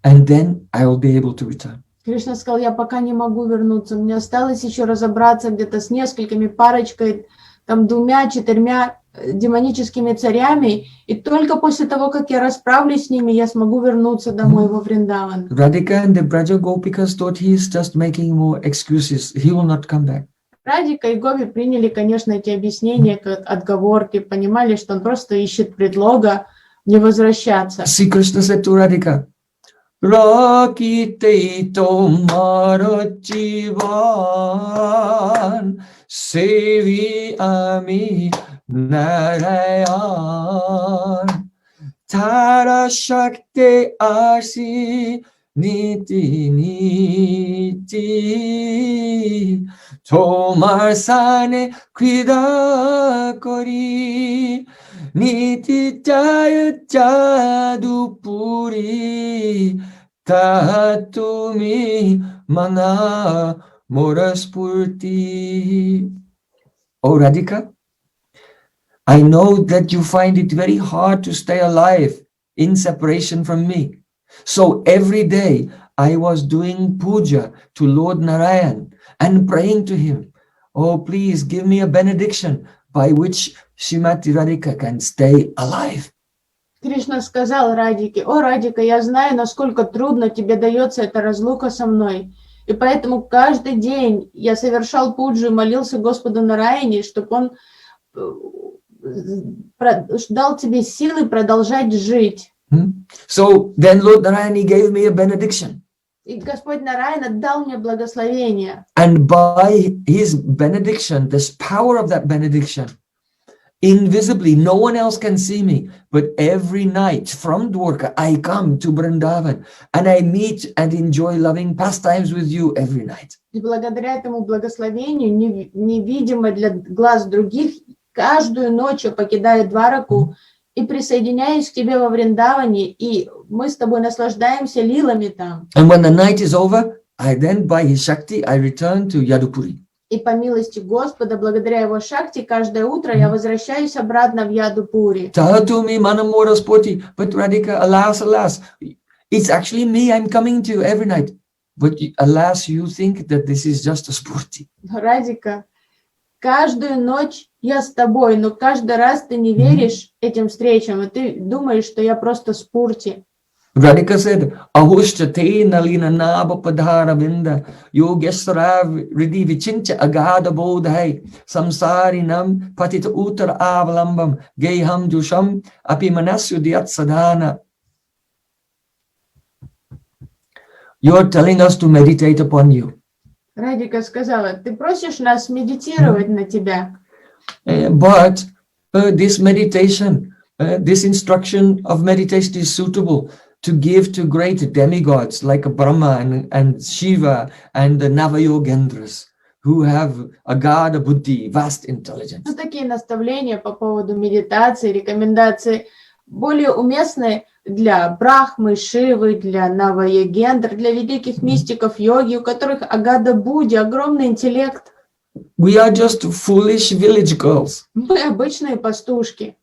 and then I will be able to return. Кришна сказал, я пока не могу вернуться, мне осталось еще разобраться где-то с несколькими парочкой, там 2-4 демоническими царями, и только после того, как я расправлюсь с ними, я смогу вернуться домой во Вриндаван. Radhika and the Braja Gopikas thought he is just making more excuses. He will not come back. Радика и Гопи приняли, конечно, эти объяснения как отговорки, понимали, что он просто ищет предлога не возвращаться. Sri Krishna said to Radhika, Rakite tomaro jivan, sevi ami narayan, tara shakti asi niti niti, tomar sane krida kori, niti jaya jadupuri, tatumi mana moraspurti. Oh Radhika, I know that you find it very hard to stay alive in separation from me. So every day I was doing puja to Lord Narayan and praying to him, oh please give me a benediction by which Shrimati Radhika can stay alive. Кришна сказал Радике, о, Радика, я знаю, насколько трудно тебе дается эта разлука со мной. И поэтому каждый день я совершал пуджу и молился Господу Нараяне, чтобы он дал тебе силы продолжать жить. So then Lord Narayana gave me a benediction. И Господь Нараяна дал мне благословение. And by his benediction, this power of that benediction, invisibly, no one else can see me, but every night from Dwarka, I come to Vrindavan and I meet and enjoy loving pastimes with you every night. И благодаря этому благословению, невидимо для глаз других, каждую ночь я покидаю Двараку и присоединяюсь к тебе во Вриндаване, и мы с тобой наслаждаемся лилами там. And when the night is over, I then, by his Shakti, I return to Yadupuri. И по милости Господа, благодаря его Шакти, каждое утро я возвращаюсь обратно в Ядупури. Tahatumi manamora sporti, but Radhika, alas, alas, it's actually me I'm coming to every night. But alas, you think that this is just a sporti. Радика, каждую ночь я с тобой, но каждый раз ты не веришь этим встречам, и ты думаешь, что я просто спурти. Radhika said, Ahushtate nalina naba padhara vinda, yogesara ridi vichincha agada bodhai, samsarinam patita utar avalambam, geham jusham apimanasyu diyat sadhana. You are telling us to meditate upon you. Радика сказала, ты просишь нас медитировать на тебя. But this meditation, this instruction of meditation is suitable to give to great demigods like Brahma and Shiva and the Navayogendras, who have agada buddhi, vast intelligence. Ну, такие наставления по поводу медитации, рекомендации более уместны для Брахмы, Шивы, для Наваягендр, для великих мистиков йоги, у которых агада будди, огромный интеллект. We are just foolish village girls. Мы обычные пастушки,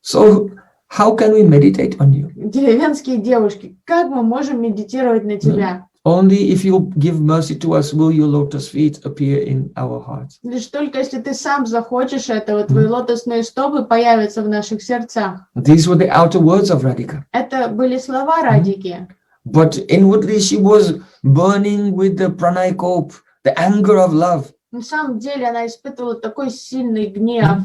So how can we meditate on you? деревенские девушки. Как мы можем медитировать на тебя? Only if you give mercy to us will your lotus feet appear in our hearts. Лишь только если ты сам захочешь этого, твои лотосные стопы появятся в наших сердцах. These were the outer words of Radhika. Это были слова Радики. But inwardly she was burning with the pranay cope, the anger of love. На самом деле она испытывала такой сильный гнев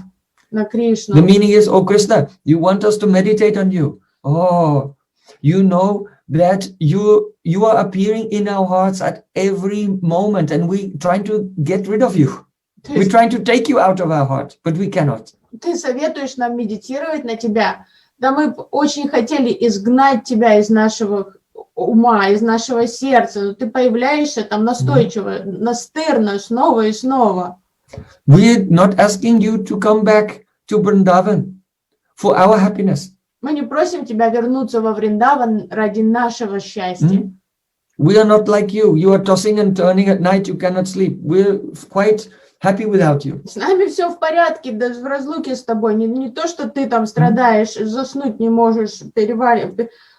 на Кришну. The meaning is, oh Krishna, you want us to meditate on you. Oh, you know that you are appearing in our hearts at every moment and we trying to get rid of you. We're trying to take you out of our heart, but we cannot. Ты советуешь нам медитировать на тебя? Да мы очень хотели изгнать тебя из нашего ума, из нашего сердца, но ты появляешься там настойчиво, настырно, снова и снова. We're not asking you to come back to Vrindavan for our happiness. Мы не просим тебя вернуться во Вриндаван ради нашего счастья. We are not like you. You are tossing and turning at night. You cannot sleep. We're quite happy without you. С нами все в порядке, даже в разлуке с тобой. Не то, что ты там страдаешь, заснуть не можешь,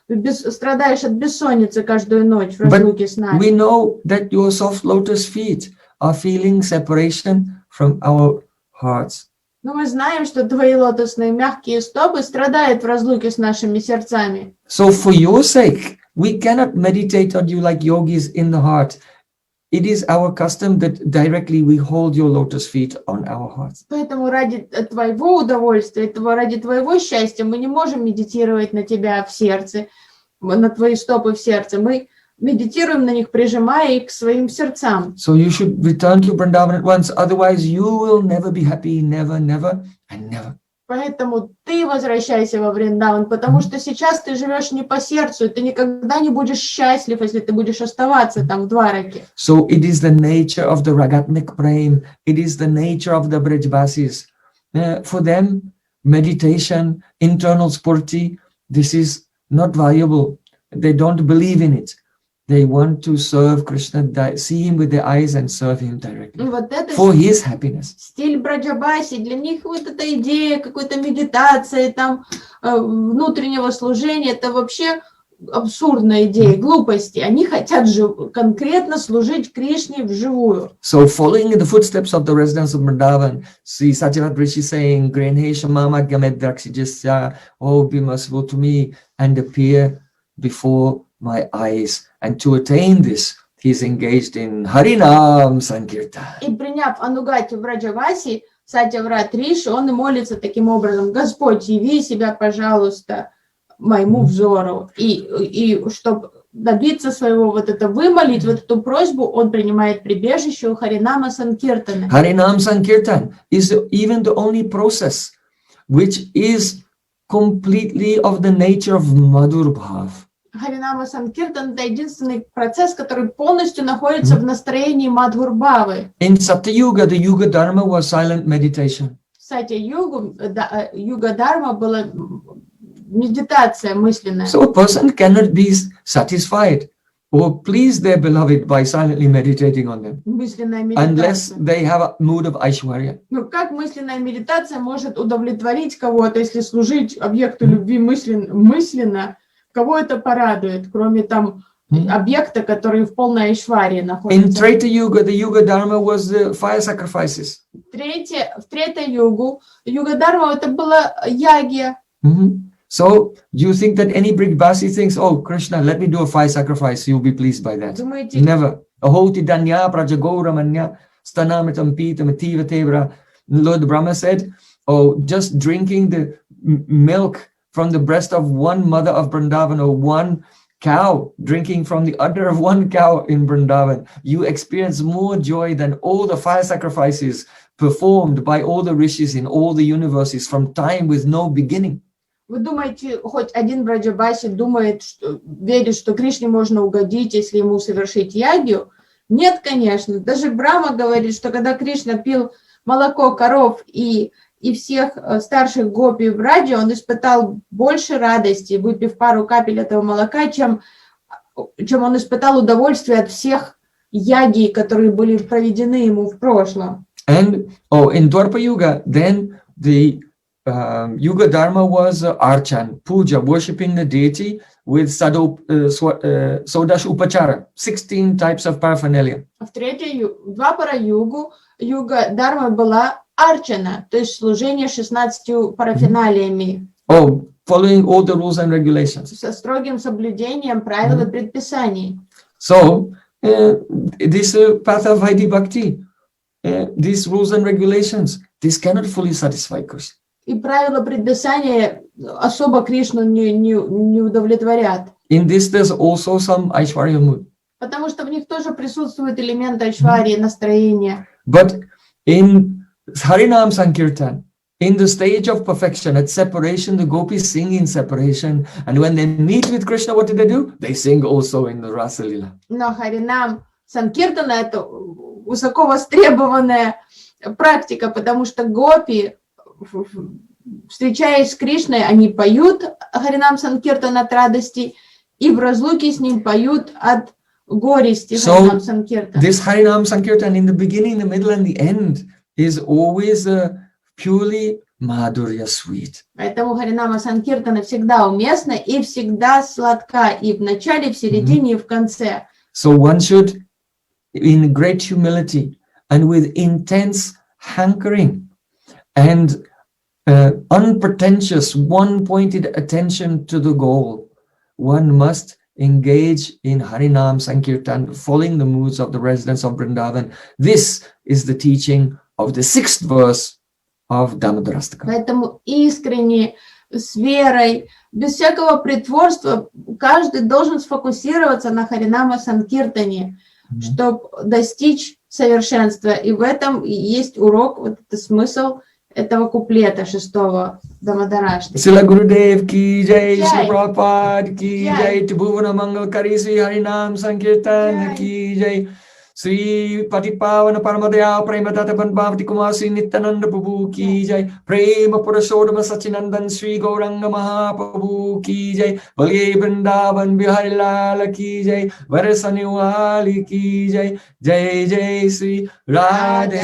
страдаешь от бессонницы каждую ночь в разлуке с нами. We know that your soft lotus feet are feeling separation from our hearts. Но мы знаем, что твои лотосные мягкие стопы страдают в разлуке с нашими сердцами. So for your sake, we cannot meditate on you like yogis in the heart. It is our custom that directly we hold your lotus feet on our hearts. Поэтому ради твоего удовольствия, ради твоего счастья мы не можем медитировать на тебя в сердце, на твои стопы в сердце. Мы медитируем на них, прижимая их к своим сердцам. So you should return to Vrindavan at once, otherwise you will never be happy, never, never, and never. Поэтому ты возвращайся во Вриндаван, потому что сейчас ты живешь не по сердцу, и ты никогда не будешь счастлив, если ты будешь оставаться там в Двараке. So it is the nature of the Ragatnik Prem, it is the nature of the Brajvasis. For them, meditation, internal spurti, this is not valuable. They don't believe in it. They want to serve Krishna, see him with their eyes and serve him directly Вот это for his happiness. стиль Браджабаси, для них вот эта идея какой-то медитации, там, внутреннего служения, это вообще абсурдная идея, глупости. Они хотят конкретно служить Кришне вживую. So following in the footsteps of the residents of Vrindavan, Sri Satyavat Rishi saying, Grenhesha Mama Gamed Drakshijasya, oh be merciful to me and appear before my eyes. And to attain this, he is engaged in Harinam Sankirtan. И приняв Анугати в Браджаваси, Сатьяврат Риши, он и молится таким образом: Господь, яви себя, пожалуйста, моему взору. И чтобы добиться своего, вот это вымолить, вот эту просьбу, он принимает прибежище у Харинама Санкиртана. Harinam Sankirtan is even the only process which is completely of the nature of Madhur Bhav. Харинама Санкиртан — это единственный процесс, который полностью находится в настроении Мадхурбавы. In Satyuga, the Yuga Dharma was silent meditation. Кстати, Юга Дharma была медитация мысленная. So a person cannot be satisfied or please their beloved by silently meditating on them Мысленная unless медитация. they have a mood of Aishwarya. Ну как мысленная медитация может удовлетворить кого-то, если служить объекту любви мысленно? Кого это порадует, кроме там объекта, которые в полной айшварии In находятся. Treta Yuga, the Yuga Dharma was the fire sacrifices. В Трета-югу, юга-дарма это было ягья. So, do you think that any Brihbasi thinks, oh, Krishna, let me do a fire sacrifice, you'll be pleased by that? Думаете, Never. Ahoti danya prajagauramanya stanamitam pitam ativa tevra. Lord Brahma said, oh, just drinking the milk from the breast of one mother of Vrindavan, or one cow drinking from the udder of one cow in Vrindavan, you experience more joy than all the fire sacrifices performed by all the rishis in all the universes from time with no beginning. Вы думаете, хоть один Браджабаси думает, верит, что Кришне можно угодить, если ему совершить ягью? Нет, конечно. Даже Брахма говорит, что когда Кришна пил молоко коров и всех старших гопи в Браджи, он испытал больше радости, выпив пару капель этого молока, чем он испытал удовольствие от всех ягий, которые были проведены ему в прошлом. And in Dwarpa Yuga, then the Yuga Dharma was Archan, puja, worshipping the deity with Sodash Upachara, 16 types of paraphernalia. В Двапара югу, юга Дharma была арчана, то есть служение 16 параферналиями. Following all the rules and regulations. Со строгим соблюдением правил и предписаний. So, this path of Vaidhi Bhakti, these rules and regulations, this cannot fully satisfy Krishna. И правила предписания особо Кришну не удовлетворят. In this, there's also some Aishwarya mood. Потому что в них тоже присутствует элемент айшварии, настроения. But in Harinam Sankirtan, in the stage of perfection, at separation, the gopis sing in separation. And when they meet with Krishna, what do? They sing also in the Rasa Lila. Но Харинам Санкиртана – это высоко востребованная практика, потому что гопи, встречаясь с Кришной, они поют Харинам Санкиртан от радости, и в разлуке с ним поют от горести Харинам Санкиртан. This Harinam Sankirtan in the beginning, the middle, and the end is always purely madhurya sweet. Поэтому Харинама Санкиртана всегда уместна и всегда сладка, и в начале, в середине, и в конце. So one should, in great humility and with intense hankering and unpretentious, one-pointed attention to the goal, one must engage in Harinam Sankirtan, following the moods of the residents of Vrindavan. This is the teaching of the 6th verse of Damodarashtakam. Поэтому искренне, с верой, без всякого притворства, каждый должен сфокусироваться на Харинама Санкиртане, чтобы достичь совершенства. И в этом есть урок, вот это смысл этого куплета 6-го Дамодараштака. Srila Gurudev ki jai, Srila Prabhupada ki jai, Tribhuvana Mangal Kari Sri Harinam Sankirtan ki jai, Sri Patipavana Paramadaya Premadata Bhavati Kumar Sri Nityananda Prabhu ki jai, Prema Purushodama Sachinandan Sri Gauranga Mahaprabhu ki jai, Bali Vrindavan Bihari Lala ki jai, Varasani Wali ki jai, Jai Jai Sri Radhe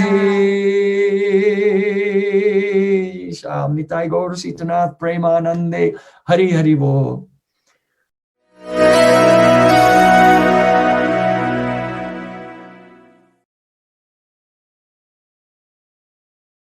Sham Nitai Gaur Sitanath Premanande Hari Hari Bo.